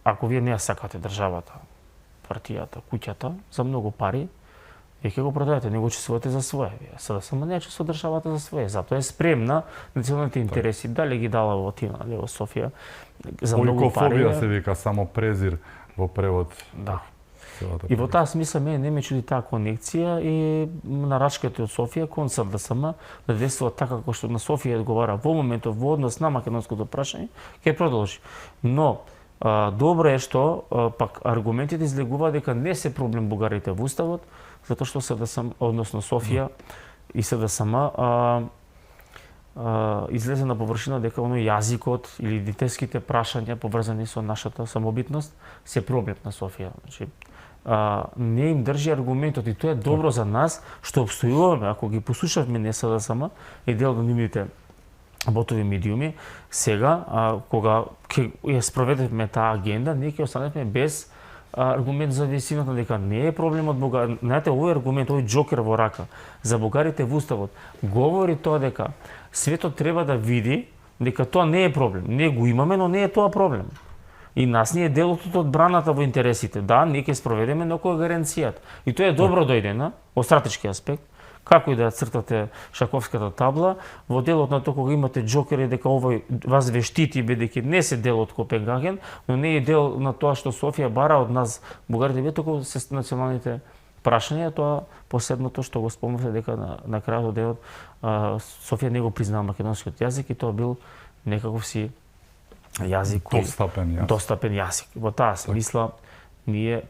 Ако вие не ја сакате државата, партијата, куќата за многу пари, вие ќе го продадете, не го чувствувате за свое. Вие сега само не чувствува државата за свое, затоа е спремна националните интереси, дали ги дала во Тина, дали во Софија, за многу пари. Оикофобија се вика, само презир во превод. Да. Целата И во прилика. таа смисла не ме чуди таа конекција и нарачката од Софија кон СДСМ да действува така како што на Софија одговара во моментов во однос на македонското прашање, ќе продолжи. Но добро е што пак аргументите излегуваат дека не се проблем бугарите во уставот, затоа што СДСМ, односно Софија и СДСМ излезе на површина дека оној јазикот или детските прашања поврзани со нашата самобитност се проблем на Софија. Значи, не им држи аргументот и тоа е добро за нас што обстојуваме, ако ги послушавме не СДСМ и дел од нивните ботови медиуми, сега кога ќе ја спроведеме таа агенда, ние ќе останеме без аргумент за висината дека не е проблемот Бугарија. Знаете, овој аргумент, овој џокер во рака за бугарите во уставот говори тоа дека светот треба да види дека тоа не е проблем. Ние го имаме, но не е тоа проблем. И нас ни е делот од одбраната во интересите. Да, ние ќе спроведеме, но која гаранцијата. И тоа е добро дојдено од стратешки аспект. Како и да ја цртате шаковската табла, во делот на тоа кога имате џокери дека овој вас ве штити бидејќи не се дел од Копенгаген, но не е дел на тоа што Софија бара од нас бугарите, ветоко се националните прашања, тоа последното што го спомнавте дека на крајот од денот Софија не го признава македонскиот јазик и тоа бил некаков си јазик кој достапен јазик. Во таа смисла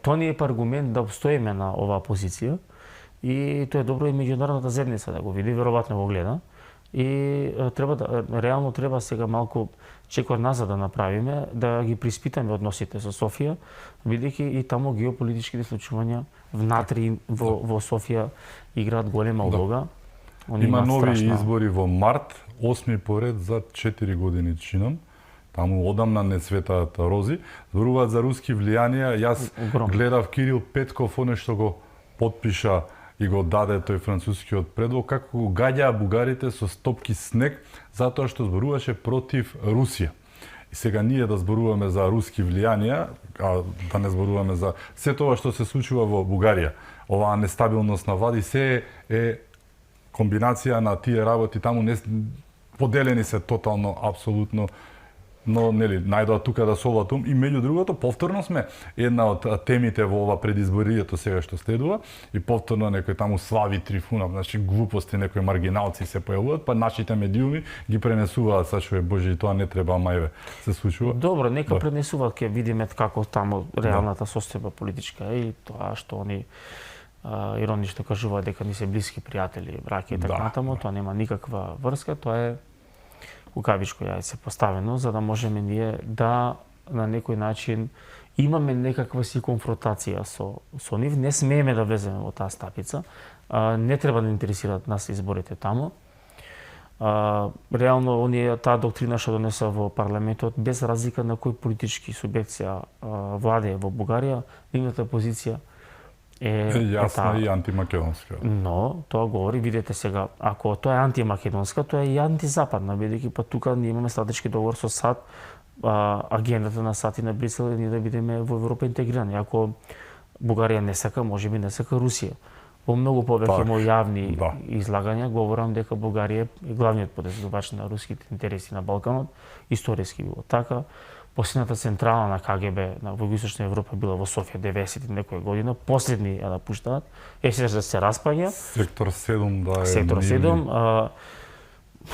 тоа не е аргумент да обстоиме на оваа позиција и тоа е добро и меѓународната заедница да го види, веројатно го гледа. И треба да реално треба сега малку чекор назад да направиме, да ги приспитаме односите со Софија, бидејќи и таму геополитичките случувања внатри во Софија играат голема улога. Има нови избори во март, 8 поред за 4 години чинам. Таму одамна не светаат рози. Зборуваат за руски влијанија. Јас гледав Кирил Петков, оне што го потпиша и го даде тој францускиот предлог, како го гаѓаа бугарите со стопки снег, затоа што зборуваше против Русија. И сега ние да зборуваме за руски влијанија, а да не зборуваме за се тоа што се случува во Бугарија. Оваа нестабилност на влади, се е комбинација на тие работи, таму не поделени се тотално, апсолутно, но нели најдоа тука да совлатум и меѓу другото повторно сме една од темите во ова предизборието сега што следува и повторно некој таму Слави Трифунов, значи глупости, некои маргиналци се појавуваат, па нашите медиуми ги пренесуваат, сачуве Боже, и тоа не треба мајве се случува. Добро, нека пренесуваат, ќе видиме како таму реалната состојба политичка и тоа што они иронично кажуваат дека ни се блиски пријатели, браќа и така натаму, тоа нема никаква врска, тоа е кукавичко јајце поставено, за да можеме ние да на некој начин имаме некаква си конфронтација со нив. Не смееме да влеземе во таа стапица. Не треба да интересираат нас изборите таму. Реално, оние таа доктрина што донеса во парламентот, без разлика на кој политички субјект се владее во Бугарија, нивната позиција е јасна и антимакедонска. Но тоа говори, видете сега, ако тоа е антимакедонска, тоа е и антизападна, бидејќи па тука ние имаме стратешки договор со САД, агендата на САД и на Брисел е ние да бидеме во Европа интегрирани. Ако Бугарија не сака, можеби не сака Русија. Во многу повеќе мои јавни излагања говорам дека Бугарија е главниот подизгубач на руските интереси на Балканот, историски било така. Последната централа на КГБ во Југоисточна Европа била во Софија 90 и некоја година, последни ја напуштаат. Сега да се распаѓа. Сектор 7 да е. Сектор 7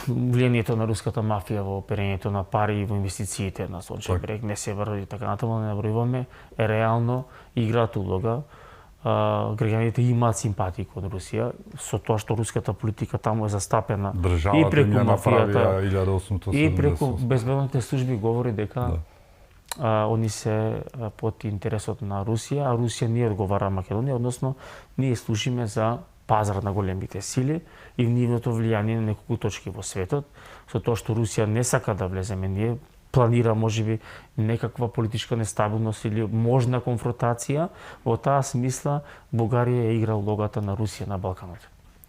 влијанието на руската мафија во перењето на пари и во инвестициите на Сончев брег, не се врви така натаму, не набројуваме, е реално играат улога. граѓаните имаат симпатии кон Русија со тоа што руската политика таму е застапена Државата и преку им ја направија мафијата 1878. и преку безбедните служби говори дека они се под интересот на Русија, а Русија не одговара Македонија, односно ние служиме за пазар на големите сили и нивното влијание на неколку точки во светот, со тоа што Русија не сака да влеземе ние, планира можеби некаква политичка нестабилност или можна конфронтација, во таа смисла Бугарија игра улогата на Русија на Балканот.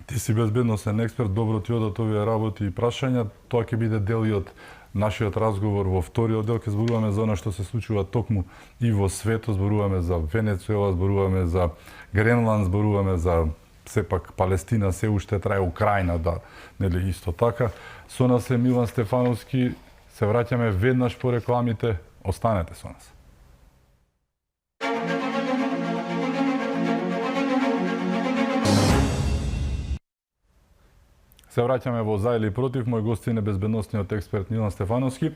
Ти си безбедносен експерт, добро ти одат овие работи и прашања, тоа ќе биде дел и од нашиот разговор. Во вториот дел ќе зборуваме за она што се случува токму и во светот, зборуваме за Венецуела, зборуваме за Гренланд, зборуваме за сепак Палестина, се уште трае Украина, да, нели исто така. Со нас е Милан Стефановски, се враќаме веднаш по рекламите, останете со нас. Се враќаме во За или против, мој гостин е безбедносниот експерт Милан Стефановски.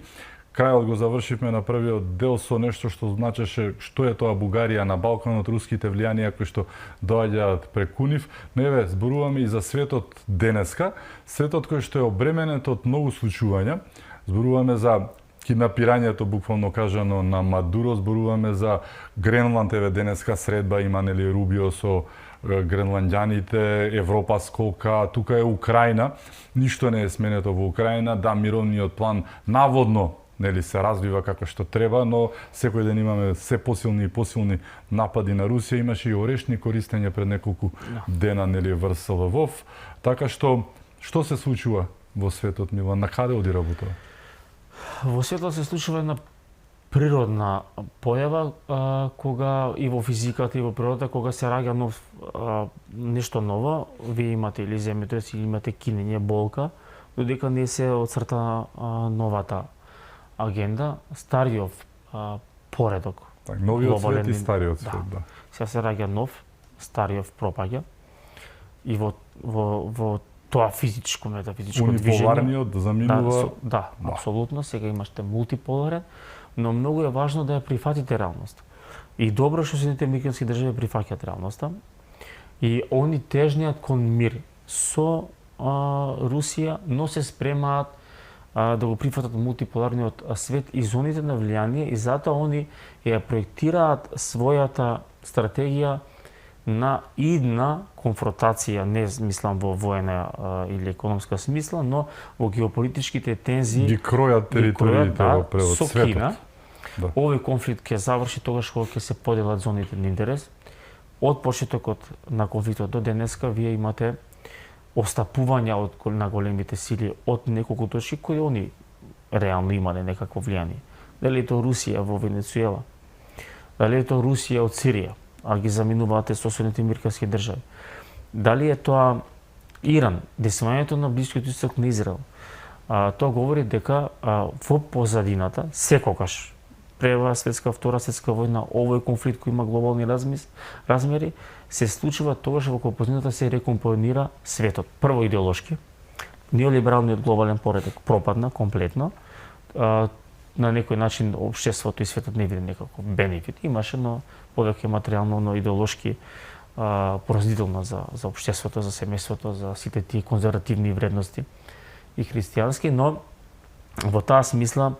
Крајот го завршивме на првиот дел со нешто што значеше што е тоа Бугарија на Балканот, руските влијанија кои што доаѓаат преку нив. Но еве, зборуваме и за светот денеска, светот кој што е обременет од многу случувања. Зборуваме за киднапирањето, буквално кажано, на Мадуро, зборуваме за Гренланд, еве денеска средба има нели Рубио со гренландјаните, Европа скока, тука е Украина, ништо не е сменето во Украина, да, мировниот план наводно нели се развива како што треба, но секој ден имаме се посилни и посилни напади на Русија, имаше и орешни користење пред неколку дена нели врз Лвов, така што се случува во светот, Милан, на каде оди работа? Во светот се случува една природна појава, кога и во физиката и во природата, кога се раѓа нешто ново, вие имате или земјотрес или имате кинење, болка, додека не се оцрта новата агенда, стариот поредок. Так, новиот свет и стариот свет, да. Сега се раѓа нов, стариот пропаѓа и во тоа физичко, метафизичко движење. Униполарниот заминува. Да, апсолутно, сега имате мултиполарен, но многу е важно да ја прифатите реалноста. И добро што Соединетите американски држави прифаќаат реалноста и они тежнеат кон мир со Русија, но се спремаат да го прифатат мултиполарниот свет и зоните на влијание и затоа они ја проектираат својата стратегија на идна конфронтација, не мислам во воена или економска смисла, но во геополитичките тензии ги кројат териториите во превод со светот. Кина. Да. Овој конфликт ќе заврши тогаш кога ќе се поделат зоните на интерес. Од почетокот на конфликтот до денеска вие имате остапување на големите сили од неколку точки кои они реално имале некакво влијание. Дали е тоа Русија во Венецуела, дали е тоа Русија од Сирија, а ги заминуваате со Соединетите американски држави. Дали е тоа Иран, десувањето на Блискиот исток на Израел. Тоа говори дека во позадината, секогаш, Прва светска, Втора светска војна, овој конфликт кој има глобални размери, се случува тогаш во позадината се рекомпонира светот. Прво идеолошки, неолибералниот глобален поредок пропадна комплетно, на некој начин општеството и светот не види некаков бенефит. Имаше, но повеќе материјално, но идеолошки поразнително за општеството, за семејството, за сите тие конзервативни вредности и христијански, но во таа смисла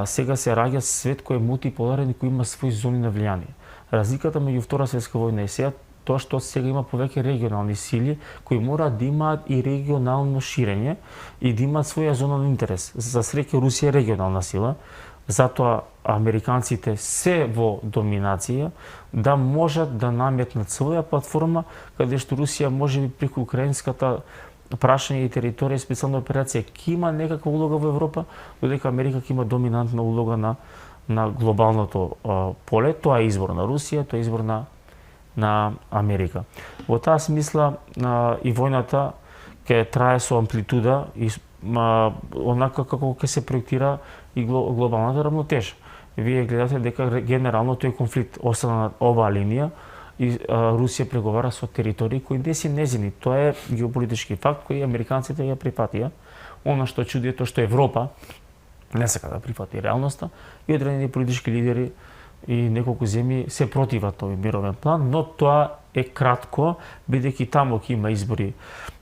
сега се раѓа свет кој е мултиполарен и кој има своји зони на влијание. Разликата меѓу Втора светска војна и сега тоа што сега има повеќе регионални сили кои мораат да имаат и регионално ширење и да имаат своја зона на интерес. За среќа Русија е регионална сила, затоа американците се во доминација да можат да наметнат своја платформа каде што Русија можеби преку украинската прашање и територија, специјална операција, ќе има некаква улога во Европа, додека Америка ќе има доминантна улога на глобалното поле. Тоа е избор на Русија, тоа е избор на Америка. Во таа смисла и војната ќе трае со амплитуда и онака како ќе се проектира и глобалната рамнотежа. Вие гледате дека генерално тој конфликт остана на оваа линија и Русија преговара со територии кои не се незини. Тоа е геополитички факт кој американците ја прифатија. Она што чуди е тоа што Европа не сака да прифати реалноста и одредени политички лидери и неколку земји се противат овој мировен план, но тоа е кратко, бидејќи таму ќе има избори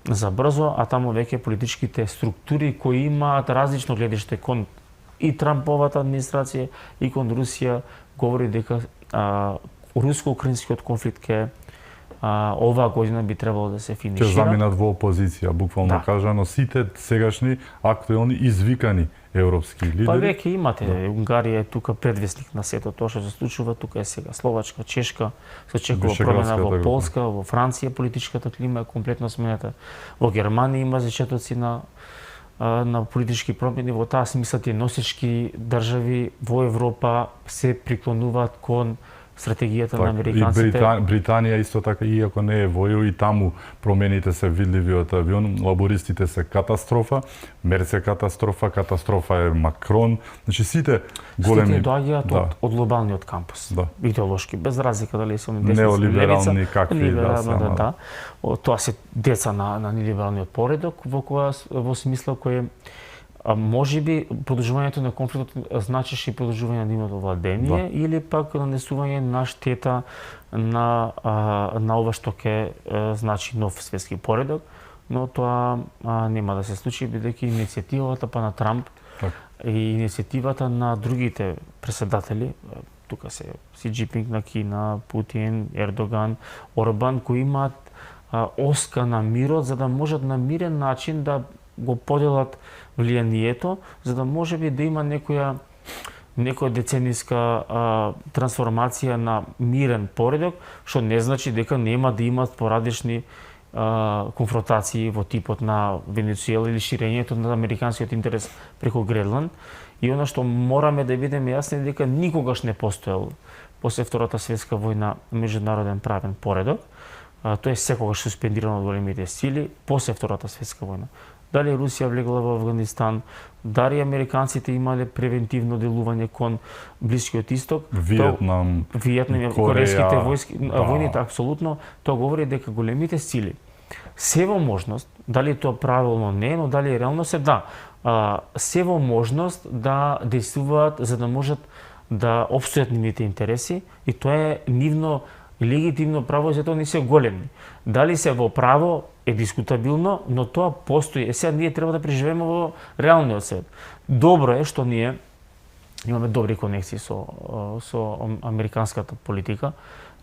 за брзо, а таму веќе политичките структури кои имаат различно гледиште кон и Трамповата администрација и кон Русија говори дека руско-украинскиот конфликт ќе оваа година би требало да се финишира. Ќе заминат во опозиција, буквално кажано, сите сегашни актуелни извикани европски лидери. Па веќе имате, Унгарија е тука предвестник на сето тоа што се случува, тука е сега Словачка, Чешка, се очекува промена во Полска, во Франција политичката клима е комплетно сменета. Во Германија има зачетоци на политички промени, во таа смисла тие носечки држави во Европа се приклонуваат кон стратегијата на американците. И Британија исто така, иако не е воју, и таму промените се видливи од авион, лабористите се катастрофа, Мерц е катастрофа е Макрон, значи сите големи... Сите доаѓаат од глобалниот кампус, идеолошки, без разлика дали се они десни неолиберални какви да. Тоа се деца на нелибералниот поредок, во смисла кој можеби продолжувањето на конфликтот значеше и продолжување на нивното владење или пак нанесување на штета на ова што ќе значи нов светски поредок, но тоа нема да се случи бидејќи иницијативата па на Трамп и иницијативата на другите преседатели, тука се Си Џинпинг на Кина, Путин, Ердоган, Орбан, кои имаат оска на мирот за да можат на мирен начин да го поделат влијанието, за да може би да има некоја децениска трансформација на мирен поредок, што не значи дека нема да имат порадични конфронтации во типот на Венецуела или ширењето на американскиот интерес преку Гренланд. И она што мораме да бидеме јасни дека никогаш не постоел после Втората светска војна меѓународен правен поредок. Тој е секогаш суспендирано од големите сили после Втората светска војна. Дали Русија влегла во Афганистан, дали американците имале превентивно делување кон Блискиот Исток, Виетнам и корејските војните, апсолутно, тоа говори дека големите сили се во можност, дали тоа правилно не, но дали реално се се во можност да действуваат за да можат да опстојат нивните интереси и тоа е нивно легитимно право, затоа не се големи. Дали се во право е дискутабилно, но тоа постои. Сега ние треба да преживееме во реалниот свет. Добро е што ние имаме добри конекции со американската политика.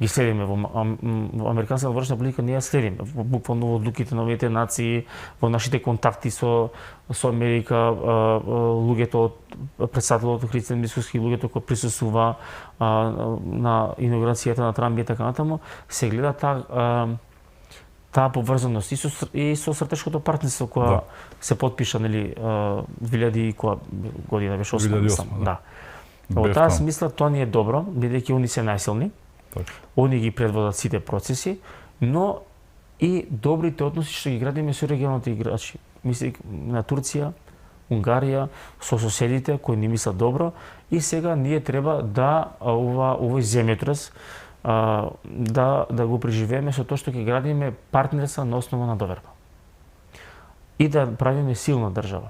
Ги следиме во американската външна политика, ние ја следиме буквално во одлуките на Обединетите нации, во нашите контакти со Америка, луѓето од председателот Христијан Мицкоски, луѓето кои присуствува на инаугурацијата на Трамп и така натаму, се гледа таа поврзаност и со стратешкото партнерство која се потпиша 2000 година беше 8. Да. Во таа смисла тоа не е добро, бидејќи они се најсилни. Они ги предводат сите процеси, но и добрите односи што ги градиме со регионалните играчи. Мисли на Турција, Унгарија, со соседите кои не мислат добро и сега ние треба да овој земјотрес да го преживееме со тоа што ќе градиме партнерства на основа на доверба. И да правиме силна држава.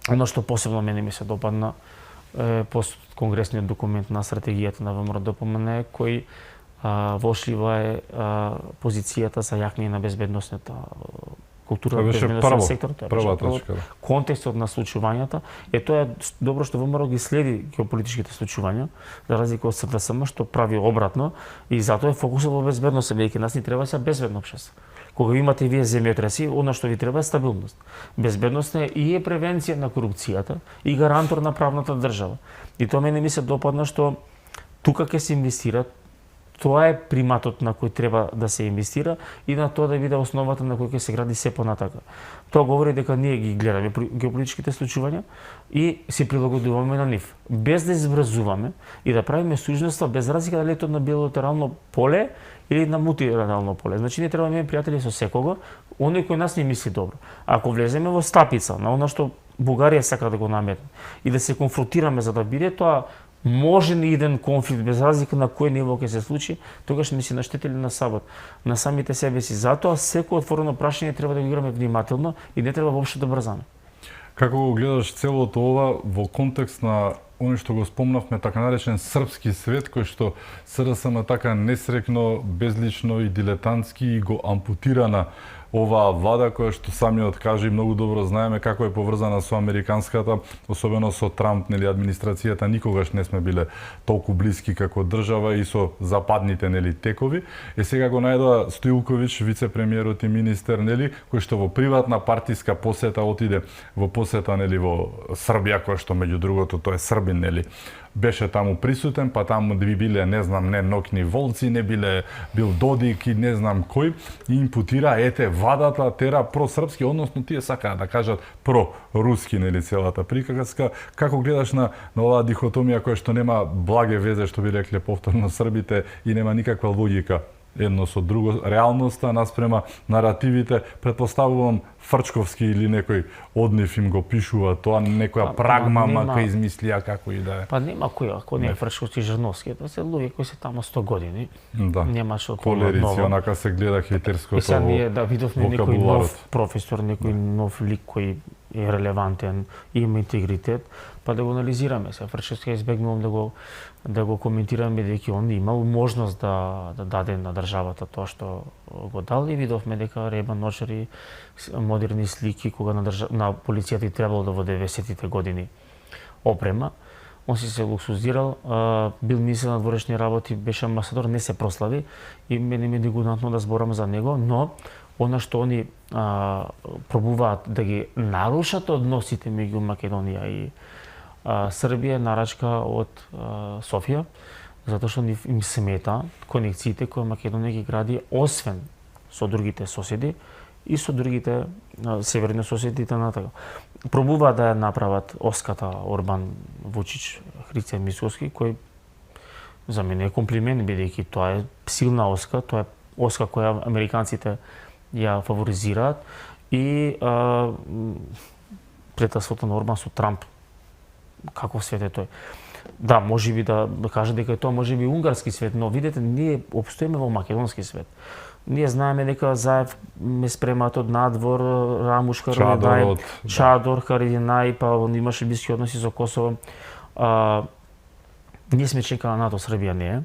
Оно што посебно мене ми се допадна постконгресниот документ на стратегијата на ВМРО-ДПМН кој вошлива е позицијата за јакнење на безбедносната култура, безбедносен сектор, прва точка. Контекстот на случувањата, тоа е добро што ВМРО ги следи геополитичките случувања, за разлика од СДСМ што прави обратно и затоа е фокусот во безбедност, веќе нас ни треба се безбедно општество. Кога имате вие земјотреси, она што ви треба е стабилност. Безбедност е и превенција на корупцијата и гарантор на правната држава. И тоа мене ми се допадна што тука ќе се инвестира, тоа е приматот на кој треба да се инвестира и на тоа да биде основата на кој ќе се гради се понатака. Тоа говори дека ние ги гледаме геополитичките случувања и се прилагодуваме на нив, без да избрзуваме и да правиме сужноста без разлика дали е тоа на билатерално поле или на мултилатерално поле. Значи ние треба да имаме пријатели со секого, оној кој нас не мисли добро. Ако влеземе во стапица на она што Бугарија сака да го наметне и да се конфронтираме за да биде тоа можен иден конфликт без разлика на кој ниво ќе се случи, тогаш не си наштетили на сабот, на самите себе си. Затоа секој отворено прашање треба да го играме внимателно и не треба воопшто да брзаме. Како го гледаш целото ова во контекст на оно што го спомнавме, така наречен српски свет, кој што СДСМ така несрекно, безлично и дилетантски го ампутира на оваа влада, која што самиот каже и многу добро знаеме како е поврзана со американската, особено со Трамп, нели, администрацијата никогаш не сме биле толку блиски како држава и со западните, нели, текови. Сега го најдоа Стоилковиќ, вице-премиерот и министер, нели, кој што во приватна партиска посета отиде во посета, нели, во Србија, која што меѓу другото тој е србин, нели, беше таму присутен, па таму да би биле, не знам, не нокни волци, не биле бил Додик и не знам кој, и импутира, ете, владата тера просрпски, односно тие сакаат да кажат проруски, нели, целата приказка. Како гледаш на оваа дихотомија која што нема благе везе, што би рекле повторно србите, и нема никаква логика едно со друго, реалноста наспрема наративите, предпоставувам Фрчковски или некој од нив им го пишува тоа, некоја прагма мака измислија како и да е. Па нема кој, ако не е Фрчковски, Жирновски, тоа се луѓе кои се таму 100 години. Да. Нема што колерици, онака се гледа хейтерското. И сега ние да видовме некој нов професор, некој нов лик кој е релевантен, има интегритет, па да го анализираме. Се Фрчковски избегнувам да го коментираме, бидејќи он имал можност да даде на државата тоа што го дал, и видовме дека Ребан Ночери модерни слики кога на полицијата и требало да во 90-тите години опрема. Он си се луксузирал, бил министер на дворешни работи, беше амбасадор, не се прослави и мене ми е дегутантно да зборам за него, но она што они пробуваат да ги нарушат односите меѓу Македонија и Србија, нарачка од Софија, затоа што им смета конекциите кои Македонија ги гради освен со другите соседи и со другите северни соседи и така. Пробува да ја направат оската Орбан, Вучич, Христијан Мицкоски, кој за мене е комплимент, бидејќи тоа е силна оска, тоа е оска која американците ја фаворизираат, и претаството на Орбан со Трамп, каков свет е тој. Да, можеби да кажа дека тоа можеби унгарски свет, но видете, ние опстоиме во македонски свет. Ние знаеме дека Заев ме спремаат од надвор, Рамуш Харадинај, Чадор Харадинај, па он имаше блиски односи со Косово. Ние сме членка на НАТО, Србија не е.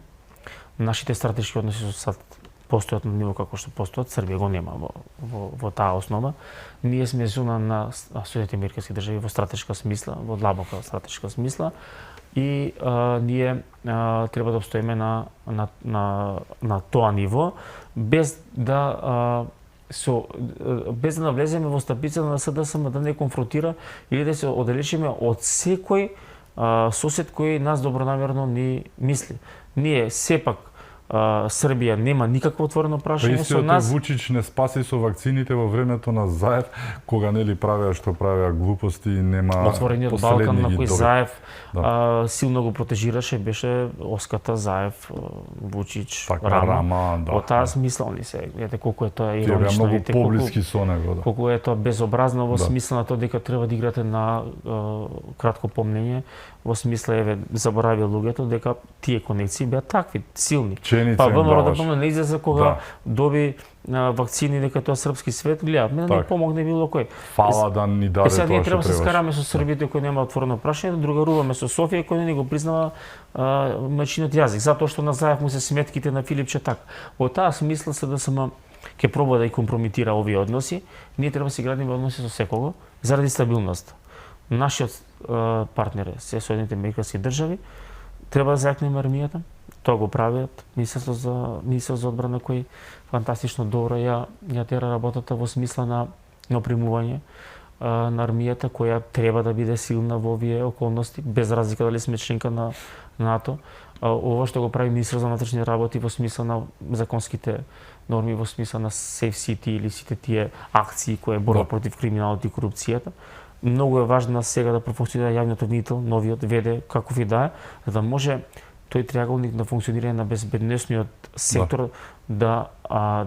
Нашите стратешки односи со САД постојат на ниво како што постојат, Србија го нема во таа основа. Ние сме зона на Соединетите американски држави во стратешка смисла, во длабока стратешка смисла, и ние треба да обстоиме на тоа ниво, без да навлеземе во стапица на СДСМ, да не конфронтира или да се оддалечиме од секој сосед кој нас добронамерно ни мисли. Ние сепак Србија нема никакво отворено прашање со нас. Вучич не спаси со вакцините во времето на Заев, кога нели правеа што правеа глупости и нема отворениот Балкан на кој Заев силно го протежираше, беше оската Заев, Вучич, Рама. Од таа смисла они се, гледате колку е тоа иронично, видите поблиски со него, да. Колку е тоа безобразно во смисла на тоа дека треба да играте на кратко помнење, во смисла еве заборави луѓето дека тие конекции беа такви силни. Па ВМРО да помне не излезе кога доби вакцини дека тоа српски свет, гледаме да не помогне било кој. Фала да ни даде тоа што сега ние треба да се скараме со србите кои нема отворено прашање, да другаруваме со Софија кој не го признава мајчиниот јазик, затоа што на Заев му се сметките на Филип Четак. Во таа смисла СДСМ ќе проба да и компрометира овие односи. Ние треба да си градиме односи со секого заради стабилност. Нашиот партнер се Соединетите американски држави, треба да зајакнеме армијата. Тоа го прават Министерство за одбрана кој фантастично добро ја тера работата во смисла на опремување на армијата која треба да биде силна во овие околности, без разлика дали сме членка на НАТО. Ова што го прави Министерство за внатрешни работи во смисла на законските норми, во смисла на Safe City или сите тие акции кои борба против криминалот и корупцијата. Многу е важно сега да профункционира јавниот обвинител, новиот ВД, каков и да е, за да може тој триаголник на функционирање на безбедносниот сектор да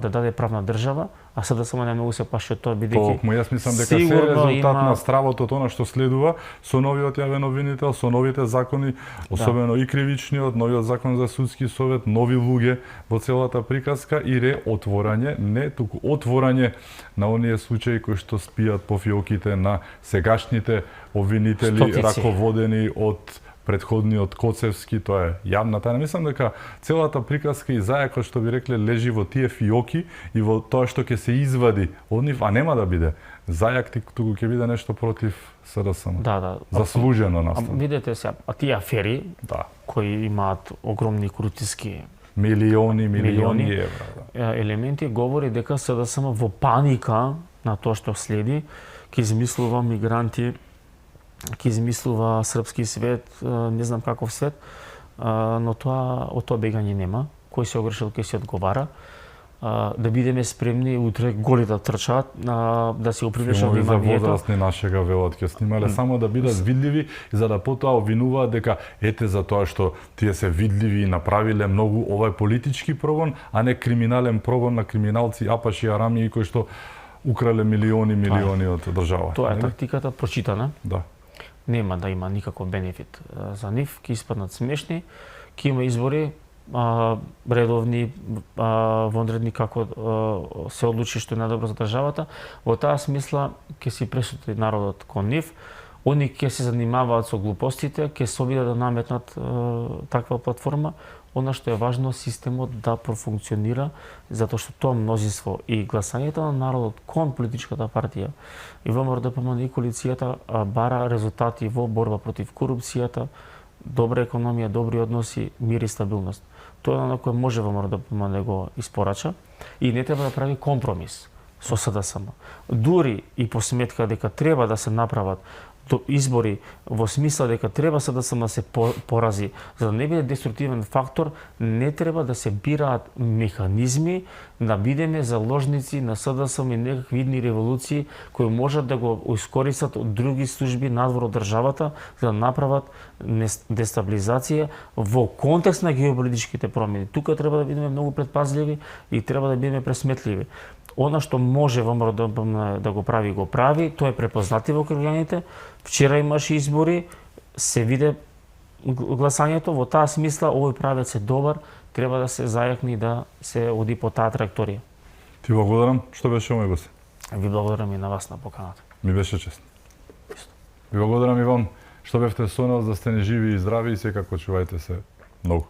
даде правна држава, а сега само не многу се паши од тоа, бидејќи јас мислам дека се резултат на стравото тоа што следува со новиот јавен обвинител, со новите закони, особено и кривичниот, новиот закон за судски совет, нови луѓе во целата приказка и реотворање, не туку отворање на оние случаи кои што спијат по фиоките на сегашните обвинители раководени од претходниот Коцевски, тоа е јавна тајна. Мислам дека целата приказка и зајако што би рекле лежи во тие фиоки и во тоа што ќе се извади од нив, а нема да биде зајак, туку ќе биде нешто против СДСМ. Да. Заслужено настан. Видете се, тие афери Да. кои имаат огромни крутиски Милиони евра. Да. елементи говори дека СДСМ во паника на тоа што следи ќе измислува мигранти, ќе измислува српски свет, не знам каков свет, но тоа од тоа бегање нема. Кој се огрешил ќе се одговара. Да бидеме спремни утре голи да трчаат, да се опривлечат вниманието. За вниманието. возрастни нашега велат ќе снимале само да бидат видливи и за да потоа обвинуваат дека ете за тоа што тие се видливи и направиле многу, ова е политички прогон, а не криминален прогон на криминалци, апаши, арамии кои што украле милиони од држава. Тоа е тактиката прочитана. Да. Нема да има никаков бенефит за нив, ќе испаднат смешни, ќе има избори редовни, вонредни, како се одлучи што е најдобро за државата. Во таа смисла ќе си пресути народот кон нив. Они ќе се занимаваат со глупостите, ќе се обидат да наметнат таква платформа. Она што е важно, системот да профункционира, затоа што тоа мнозинство и гласањето на народот кон политичката партија и ВМРО-ДПМН и коалицијата бара резултати во борба против корупцијата, добра економија, добри односи, мир и стабилност. Тоа е на кое може ВМРО-ДПМН да го испорача и не треба да прави компромис со СДСМ. Дури и по сметка дека треба да се направат избори во смисла дека треба СДСМ да се порази, за да не биде деструктивен фактор, не треба да се бираат механизми да бидеме заложници на СДСМ и некакви идни револуции кои можат да го искористат од други служби надвор од државата за да направат дестабилизација во контекст на геополитичките промени. Тука треба да бидеме многу предпазливи и треба да бидеме пресметливи. Она што може ВМРО-ДПМН да го прави, тоа е препознативо кај граѓаните. Вчера имаше избори, се виде гласањето, во таа смисла овој правец е добар, треба да се зајакне и да се оди по таа траекторија. Ти благодарам што беше мој гост. Ви благодарам и на вас на поканата. Ми беше чест. Ви благодарам и вам што бевте со нас, да сте живи и здрави и секако чувајте се многу.